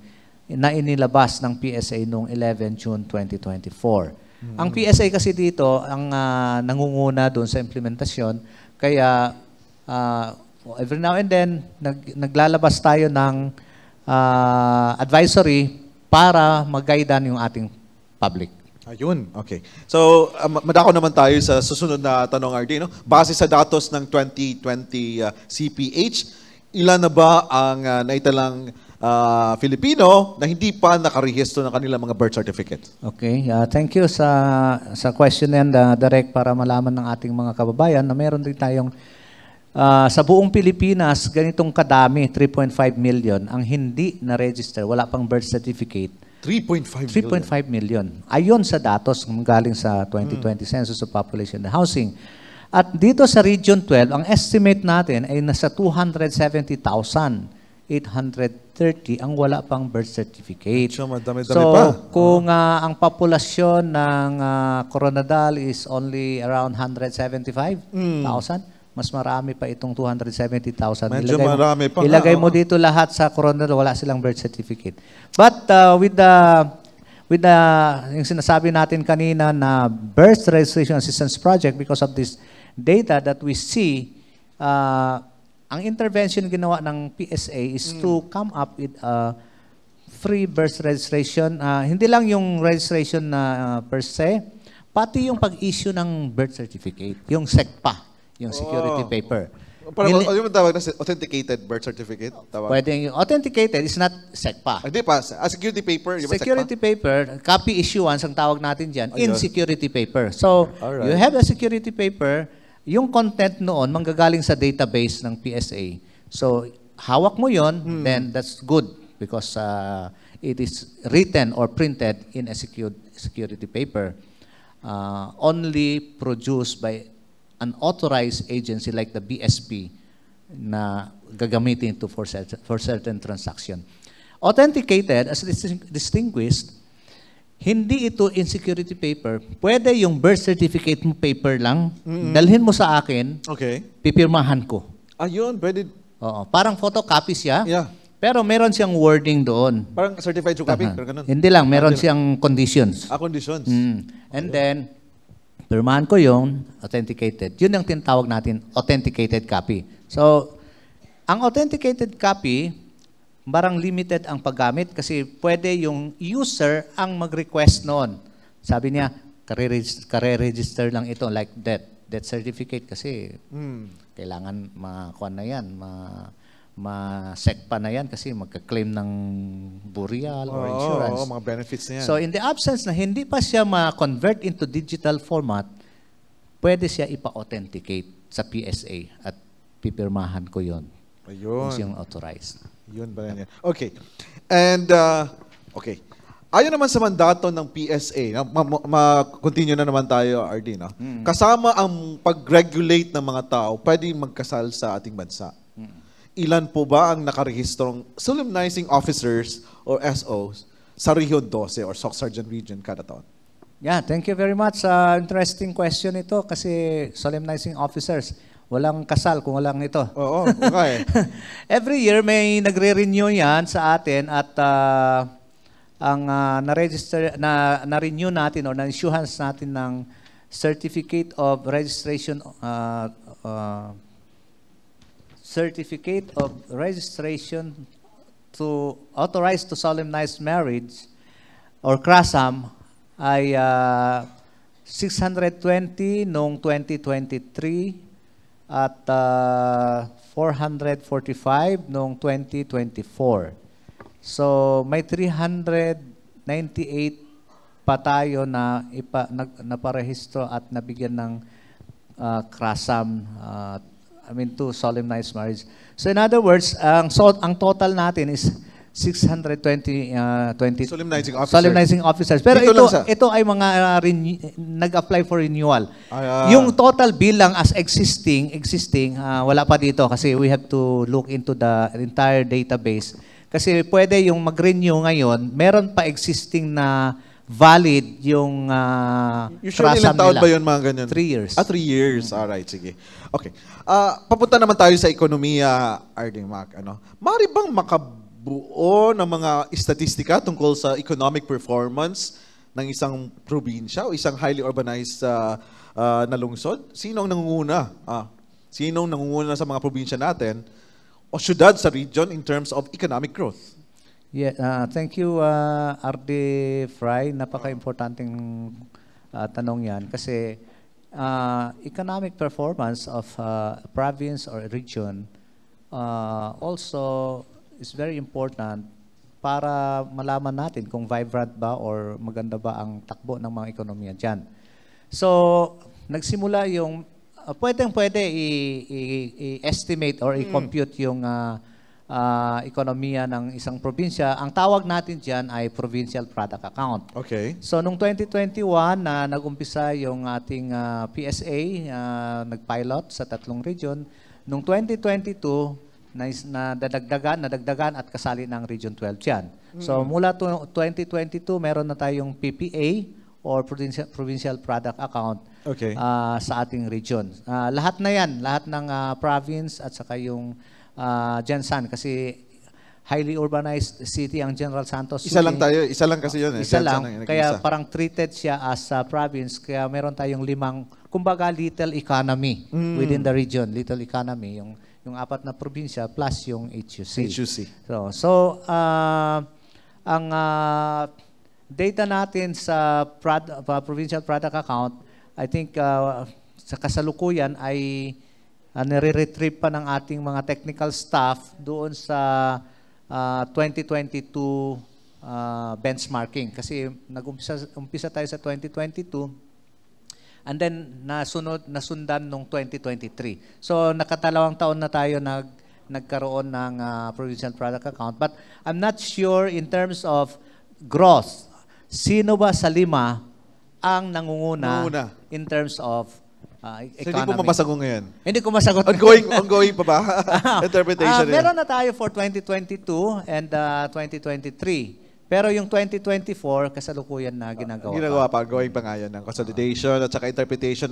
inilabas ng PSA noong 11 June 2024. Ang PSA kasi dito ang nangunguna doon sa implementasyon, kaya every now and then naglalabas tayo ng advisory para mag-guidean yung ating public. Ayun, okay. So, madako naman tayo sa susunod na tanong, RD. No? Base sa datos ng 2020 CPH, ilan na ba ang naitalang Filipino na hindi pa nakarehistro ng kanilang mga birth certificate? Okay, thank you sa question yan, Direk, para malaman ng ating mga kababayan na meron din tayong sa buong Pilipinas, ganitong kadami, 3.5 million, ang hindi na-register, wala pang birth certificate. 3.5 million. Ayon sa datos galing sa 2020 Census of Population and Housing. At dito sa Region 12, ang estimate natin ay nasa 270,830 ang wala pang birth certificate. So, madami-dami so pa. kung ang populasyon ng Coronadal is only around 175,000, mas marami pa itong 270,000. Medyo marami pa. Ilagay mo dito lahat sa Coronadal, wala silang birth certificate. But with the yung sinasabi natin kanina na Birth Registration Assistance Project, because of this data that we see, ang intervention ginawa ng PSA is to come up with a free birth registration. Hindi lang yung registration na per se, pati yung pag-issue ng birth certificate, yung SECPA, yung security paper. Parang yung tawag na authenticated birth certificate? Tawag. Pwede yung authenticated is not SECPA. Hindi pa. Security paper? Yung Security paper, copy issuance ang tawag natin dyan, in security paper. So, you have a security paper, yung content noon manggagaling sa database ng PSA. So, hawak mo yon, then that's good because it is written or printed in a security paper, only produced by an authorized agency like the BSP na gagamitin ito for certain transaction. Authenticated, as distinguished, hindi ito in security paper. Pwede yung birth certificate mo paper lang, dalhin mo sa akin, pipirmahan ko. Ayun, pwede. Oo, parang photocopy siya. Yeah. Pero meron siyang wording doon. Parang certified true copy, pero ganun. Hindi lang, meron siyang conditions. Conditions. And then, pirmahan ko yung authenticated. Yun ang tinatawag natin, authenticated copy. So, ang authenticated copy, barang limited ang paggamit kasi pwede yung user ang mag-request noon. Sabi niya, kare-register lang ito like death certificate kasi kailangan makuha na yan, ma-SECPA na yan kasi magka-claim ng burial or insurance. Oo, mga benefits na yan. So in the absence na hindi pa siya ma-convert into digital format, pwede siya ipa-authenticate sa PSA at pipirmahan ko yon. Ayun. Kung siyang authorized. Yun ba yan? Okay. And, okay. Ayon naman sa mandato ng PSA, ma-continue na naman tayo, RD, no? Kasama ang pag-regulate ng mga tao, pwede magkasal sa ating bansa. Ilan po ba ang nakarehistrong solemnizing officers or SOs sa Region 12 or Soc Sargent Region kada taon? Yeah, thank you very much. Interesting question ito kasi solemnizing officers, walang kasal kung walang ito. Oo, okay. Every year may nagre-renew yan sa atin at ang na-register, na-renew natin o na-issuance natin ng Certificate of Registration to authorize to solemnize marriage or CRASAM ay 620 noong 2023 at 445 noong 2024. So may 398 pa tayo na naparehistro at nabigyan ng CRASAM to solemnize marriage. So in other words, ang total natin is Solemnizing officers. solemnizing officers. Pero Dito lang ito ay mga nag-apply for renewal. Ah. Yung total bilang as existing, wala pa dito kasi we have to look into the entire database. Kasi pwede yung mag-renew ngayon, meron pa existing na valid yung Usually, trasam ilang taon nila. ba yun mga ganyan? 3 years. 3 years. Alright, sige. Okay. Papunta naman tayo sa ekonomiya, RD Mac. Mari bang makabuo ng mga statistika tungkol sa economic performance ng isang probinsya o isang highly urbanized na lungsod? Sino ang nangunguna? Sino ang nangunguna sa mga probinsya natin o syudad sa region in terms of economic growth? Yeah, thank you, RD Fry. Napaka-importanting tanong yan kasi economic performance of a province or a region also is very important para malaman natin kung vibrant ba or maganda ba ang takbo ng mga ekonomiya dyan. So, nagsimula yung, pwede i-estimate or i-compute yung ekonomiya ng isang probinsya. Ang tawag natin dyan ay Provincial Product Account. Okay. So, noong 2021 na nag-umpisa yung ating PSA, nag-pilot sa 3 region. Noong 2022, nadagdagan at kasali ng Region 12 yan. So, mula 2022, meron na tayong PPA or Provincial Product Account sa ating region. Lahat na yan, lahat ng province at saka yung Jensan kasi highly urbanized city ang General Santos City. Isa lang tayo, isa lang kasi yun. Isa lang, kaya parang treated siya as a province, kaya meron tayong 5, kumbaga little economy within the region, little economy, yung 4 na probinsya plus yung HUC. So ang data natin sa Provincial Product Account, I think sa kasalukuyan ay nire-retrieve pa ng ating mga technical staff doon sa 2022 benchmarking. Kasi nag-umpisa tayo sa 2022 and then nasundan nung 2023. So nakatalawang taon na tayo nagkaroon ng Provincial Product Account. But I'm not sure in terms of growth, sino ba sa 5 ang nangunguna in terms of economy. So, hindi ko mapasagot ngayon. Hindi ko masagot. Ongoing pa ba? Interpretation meron na tayo for 2022 and 2023. Pero yung 2024, kasalukuyan na ginagawa Ginagawa pa. Ongoing pa nga yan ng consolidation at saka interpretation.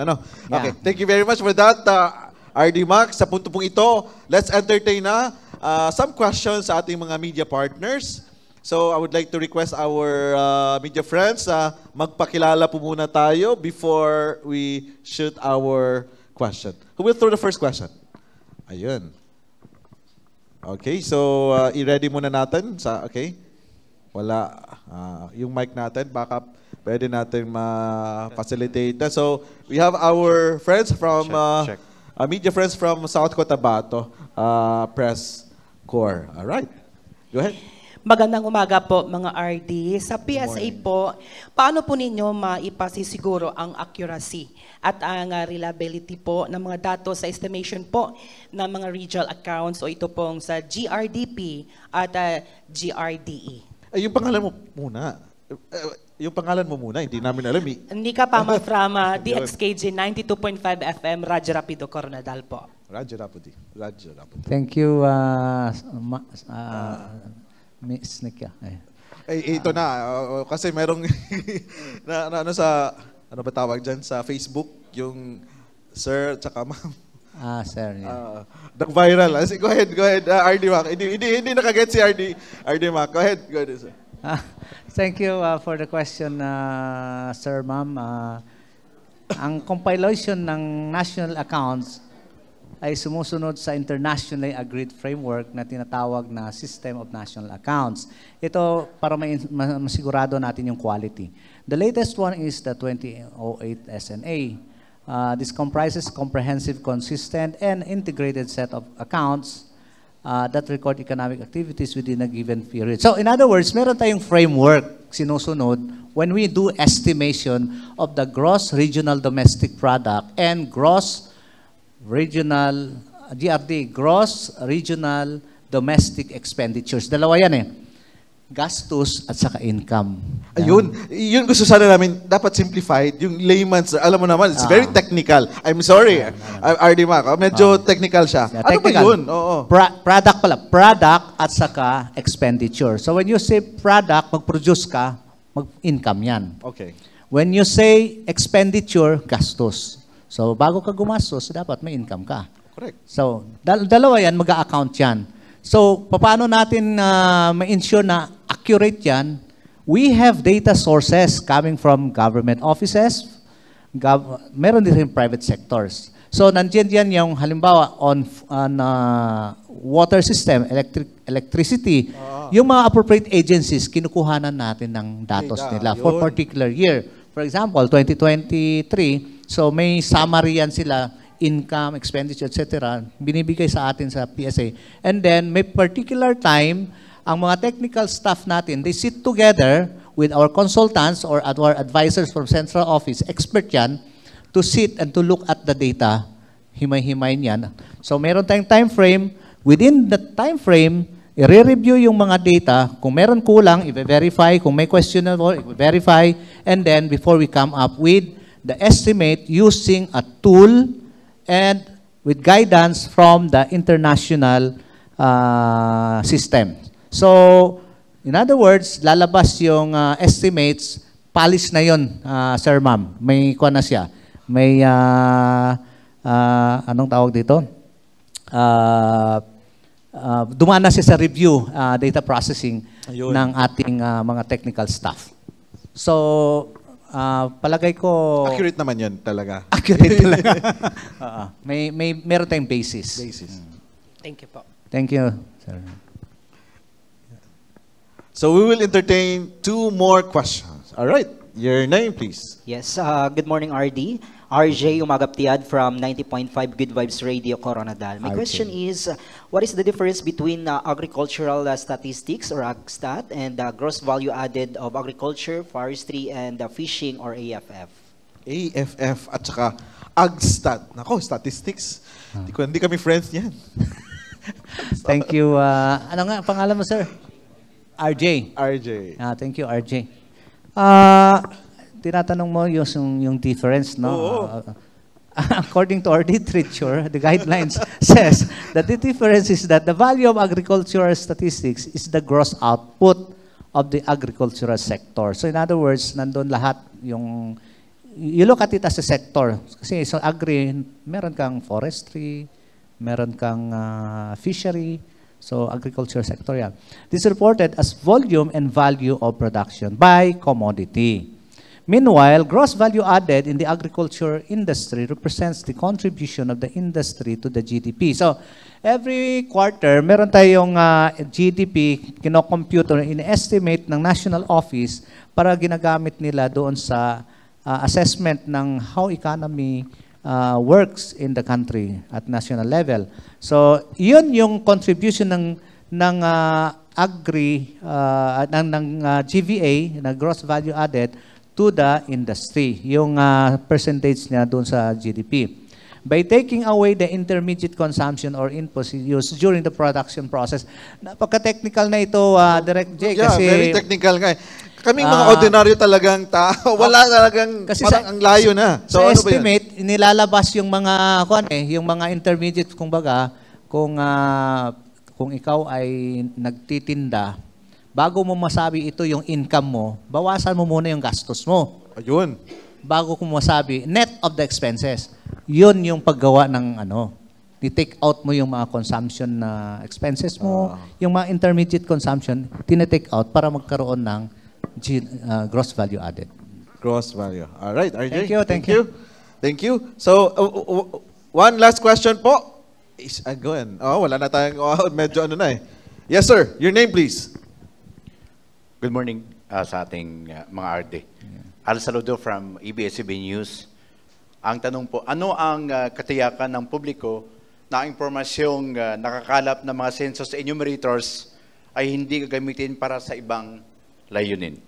Okay, thank you very much for that, RD Mac. Sa punto pong ito, let's entertain na some questions sa ating mga media partners. So I would like to request our media friends, magpakilala po muna tayo before we shoot our question. Who will throw the first question? Ayun. Okay, so i-ready muna natin. Okay. Wala. Yung mic natin, baka pwede natin ma-facilitate. So we have our friends from, media friends from South Cotabato Press Corps. All right. Go ahead. Magandang umaga po mga RD. Sa PSA po, paano po ninyo maipasisiguro ang accuracy at ang reliability po ng mga datos sa estimation po ng mga regional accounts o ito pong sa GRDP at GRDE? Yung pangalan mo muna. Yung pangalan mo muna, hindi namin alam. Hindi ka pa from DXKJ 92.5 FM, Radyo Rapido, Coronadal po. Radyo Rapido. Thank you, Miss Nika. Ito na, kasi merong ano ba tawag dyan sa Facebook, yung sir tsaka ma'am. Sir. Yeah. Nag-viral. Go ahead, RD Mac. Hindi nakaget si RD Mac. Go ahead, sir. Thank you for the question, sir, ma'am. Ang compilation ng national accounts ay sumusunod sa internationally agreed framework na tinatawag na System of National Accounts. Ito para masigurado natin yung quality. The latest one is the 2008 SNA. This comprises comprehensive, consistent, and integrated set of accounts that record economic activities within a given period. So in other words, meron tayong framework sinusunod when we do estimation of the gross regional domestic product and gross regional, GRD, gross regional domestic expenditures. Dalawa yan eh. gastos at saka income. Ayun, yun gusto sana namin, dapat simplified, yung layman's, alam mo naman, it's very technical. I'm sorry, RD Mac, medyo technical siya. Yeah, Ano ba technical. yun? Oo. Product pala. Product at saka expenditure. So when you say product, mag-produce ka, mag-income yan. Okay. When you say expenditure, gastos. So bago ka gumastos, dapat may income ka. Correct. So dalawa yan, mag-a-account yan. So paano natin ma-ensure na accurate yan? We have data sources coming from government offices, meron din rin private sectors. So nandiyan yan yung halimbawa on water system, electricity, yung mga appropriate agencies, kinukuhanan natin ng datos nila for particular year. For example, 2023, so may summary yan sila, income, expenditure, etc. Binibigay sa atin sa PSA. And then may particular time, ang mga technical staff natin, they sit together with our consultants or our advisors from central office, expert yan, to sit and to look at the data. Himay-himay niyan. So meron tayong time frame. Within the time frame, i-review yung mga data. Kung meron kulang, i-verify. Kung may questionable, i-verify. And then before we come up with the estimate using a tool and with guidance from the international system. So, in other words, lalabas yung estimates, polish na yun, sir ma'am. May kuha na siya. May, anong tawag dito? Dumaan na siya sa review, data processing ng ating mga technical staff. So, palagay ko... Accurate naman yun talaga. Accurate talaga. Meron tayong basis. Thank you po. Thank you, sir. So we will entertain 2 more questions. All right. Your name, please. Yes. Good morning, RD. RJ Umagaptiad from 90.5 Good Vibes Radio, Coronadal. My question is, what is the difference between agricultural statistics or AgStat and gross value added of agriculture, forestry, and fishing or AFF? AFF at saka AgStat. Nako, statistics. Hindi kami friends niyan. Thank you. Ano nga pangalan mo, sir? RJ. RJ. Thank you, RJ. Tinatanong mo yung difference, no? According to our literature, the guidelines says that the difference is that the value of agricultural statistics is the gross output of the agricultural sector. So in other words, nandun lahat yung, you look at it as a sector. Kasi so agri, meron kang forestry, meron kang fishery, so agriculture sector yan. This is reported as volume and value of production by commodity. Meanwhile, gross value added in the agriculture industry represents the contribution of the industry to the GDP. So every quarter, meron tayong GDP, kinocompute or in-estimate ng National Office para ginagamit nila doon sa assessment ng how economy works in the country at national level. So, yun yung contribution ng GVA, na gross value added, to the industry. Yung percentage niya doon sa GDP. By taking away the intermediate consumption or inputs used during the production process. Napaka-technical na ito, Direct J. Yeah, kasi, very technical nga. Kaming mga ordinaryo talagang tao, wala talagang, kasi parang ang layo na. So, sa ano ba estimate, nilalabas yung mga, yung mga intermediate, kumbaga, kung ikaw ay nagtitinda, bago mo masabi ito yung income mo, bawasan mo muna yung gastos mo. Ayun. Bago ko masabi, net of the expenses. Yun yung paggawa ng ni-take out mo yung mga consumption na expenses mo, yung mga intermediate consumption, tina-take out para magkaroon ng gross value added. Gross value. All right, RJ. Thank you. Thank you. So, one last question po. Go ahead. Wala na tayong, medyo na eh. Yes, sir. Your name, please. Good morning sa ating mga RD. Al Saludo from ABS-CBN News. Ang tanong po, ano ang katiyakan ng publiko na ang impormasyong nakakalap ng mga census enumerators ay hindi gagamitin para sa ibang layunin?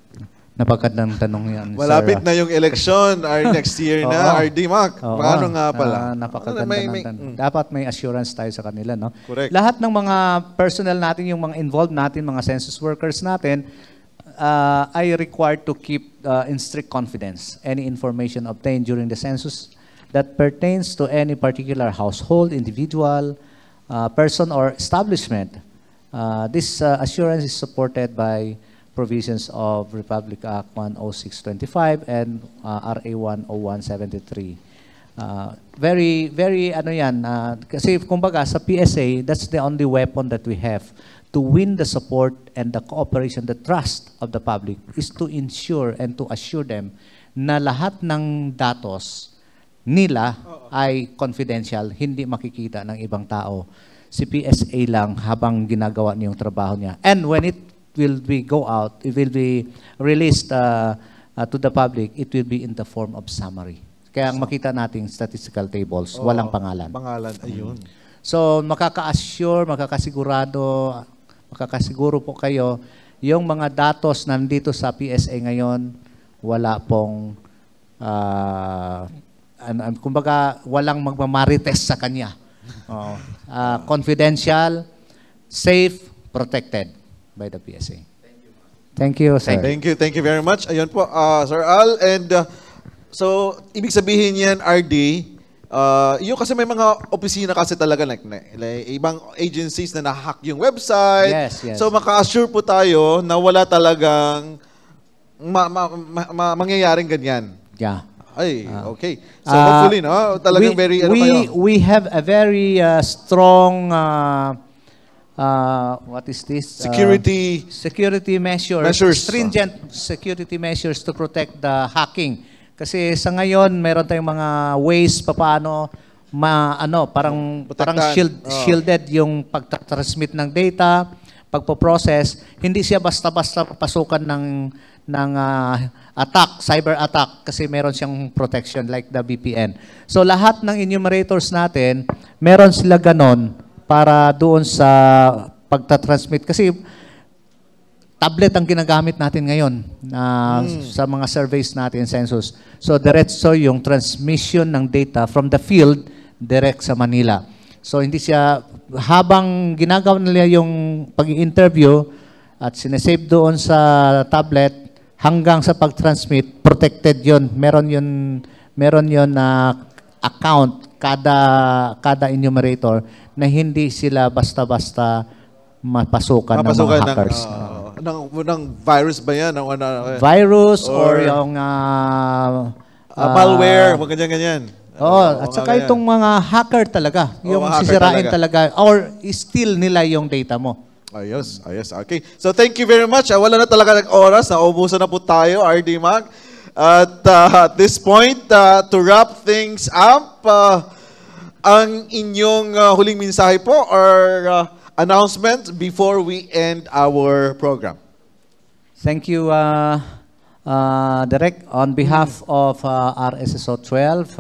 Napagandang tanong yan, Malapit sir. na yung election, next year na, Oo. RD Mac. Oo. Paano nga pala? Napakaganda ng tanong. Mm. Dapat may assurance tayo sa kanila, no? Correct. Lahat ng mga personnel natin, yung mga involved natin, mga census workers natin, ay required to keep in strict confidence any information obtained during the census that pertains to any particular household, individual, person, or establishment. This assurance is supported by provisions of Republic Act 10625 and RA 10173. Very ano yan, kasi kumbaga sa PSA, that's the only weapon that we have to win the support and the cooperation, the trust of the public is to ensure and to assure them na lahat ng datos nila ay confidential, hindi makikita ng ibang tao. Si PSA lang habang ginagawa niya yung trabaho niya. And when it will go out, it will be released to the public, it will be in the form of summary. Kaya ang makita nating statistical tables, walang pangalan. Pangalan, ayun. So makaka-assure, makakasiguro po kayo, yung mga datos nandito sa PSA ngayon, wala pong, kumbaga, walang magmamarites sa kanya. Confidential, safe, protected by the PSA. Thank you, sir. Thank you very much. Ayun po, Sir Al. And so, ibig sabihin yan, RD, yung kasi may mga opisina kasi talaga, like ibang agencies na na-hack yung website. Yes. So, maka-assure po tayo na wala talagang mangyayaring ganyan. Yeah. Ay, okay. So, hopefully, no? Talagang we have a very strong what is this? Security measures. Stringent security measures to protect the hacking. Kasi sa ngayon, meron tayong mga ways paano parang shielded yung pag-transmit ng data, pagpo-process. Hindi siya basta-basta pasukan ng attack, cyber attack, kasi meron siyang protection like the VPN. So lahat ng enumerators natin, meron sila ganon para doon sa pagtatransmit. Kasi tablet ang ginagamit natin ngayon sa mga surveys natin, census. So diretso yung transmission ng data from the field direct sa Manila. So hindi siya, habang ginagawa nila yung pag-i-interview at sinesave doon sa tablet, hanggang sa pag-transmit, protected yon. Meron yun na account kada enumerator na hindi sila basta-basta mapasukan ng mga hackers. Ng virus ba yan? Virus or yung malware, mga ganyan-ganyan. At saka itong mga hacker talaga, yung sisirain talaga, or steal nila yung data mo. Ayos. Okay. So thank you very much. Wala na talaga ng oras. Naubusan na po tayo, RD Mac. At at this point, to wrap things up, ang inyong huling mensahe po or announcement before we end our program. Thank you, Direk. On behalf of RSSO 12,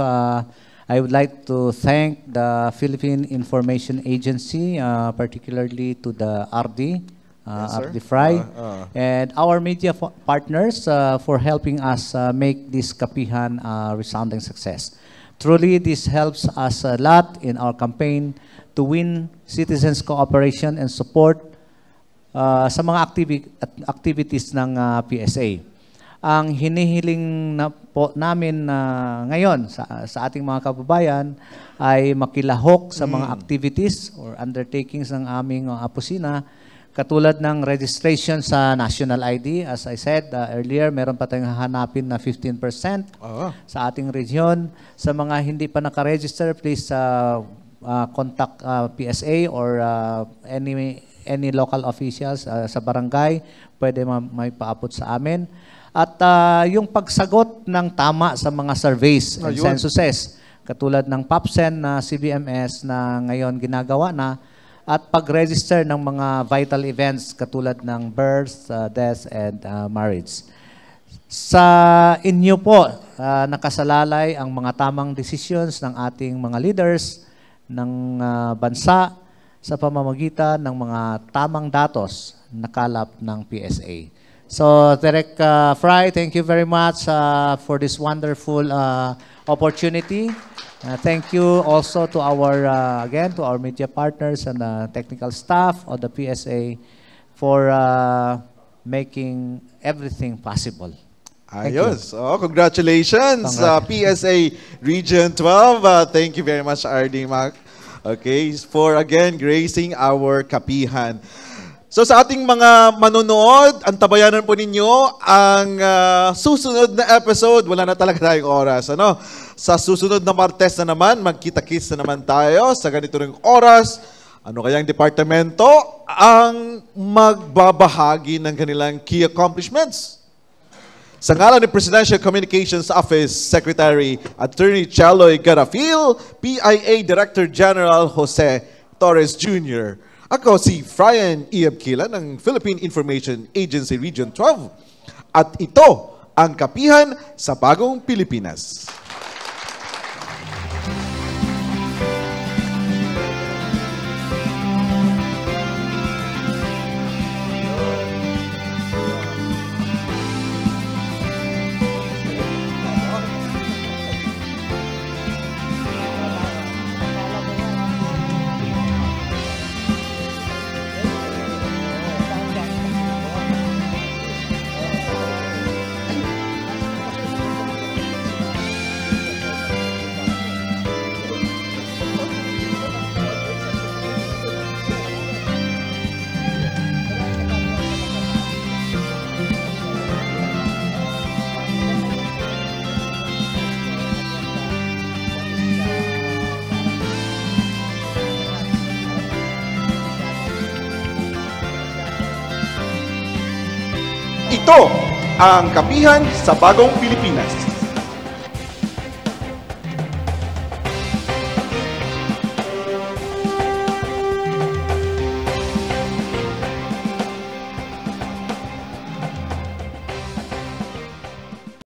I would like to thank the Philippine Information Agency, particularly to the RD, RD Fry, and our media partners for helping us make this Kapihan a resounding success. Truly, this helps us a lot in our campaign to win citizens' cooperation and support sa mga activities ng PSA. Ang hinihiling na po namin ngayon sa ating mga kababayan ay makilahok sa mga activities or undertakings ng aming opisina, katulad ng registration sa National ID. As I said earlier, meron pa tayong hahanapin na 15% sa ating region. Sa mga hindi pa nakaregister, please contact PSA or any local officials sa barangay. Pwede may paabot sa amin. At yung pagsagot ng tama sa mga surveys and censuses, katulad ng PAPSEN na CBMS na ngayon ginagawa na, at pag-register ng mga vital events katulad ng birth, death, and marriage. Sa inyo po, nakasalalay ang mga tamang decisions ng ating mga leaders ng bansa sa pamamagitan ng mga tamang datos na kalap ng PSA. So, Direk Fry, thank you very much for this wonderful opportunity. Thank you also to our, again, to our media partners and technical staff of the PSA for making everything possible. Ayos. Oh, congratulations, PSA Region 12. Thank you very much, RD Mac. Okay, for again gracing our kapihan. So sa ating mga manonood, antabayanan po ninyo ang susunod na episode. Wala na talaga tayong oras. Ano? Sa susunod na Martes na naman, magkita-kits na naman tayo sa ganito ring oras. Ano kayang departamento ang magbabahagi ng kanilang key accomplishments? Sa ngalan ni Presidential Communications Office Secretary Attorney Chaloy Garafil, PIA Director General Jose Torres Jr., ako si Fryan Iabkila ng Philippine Information Agency Region 12. At ito ang kapihan sa bagong Pilipinas. Ito ang kapihan sa bagong Pilipinas.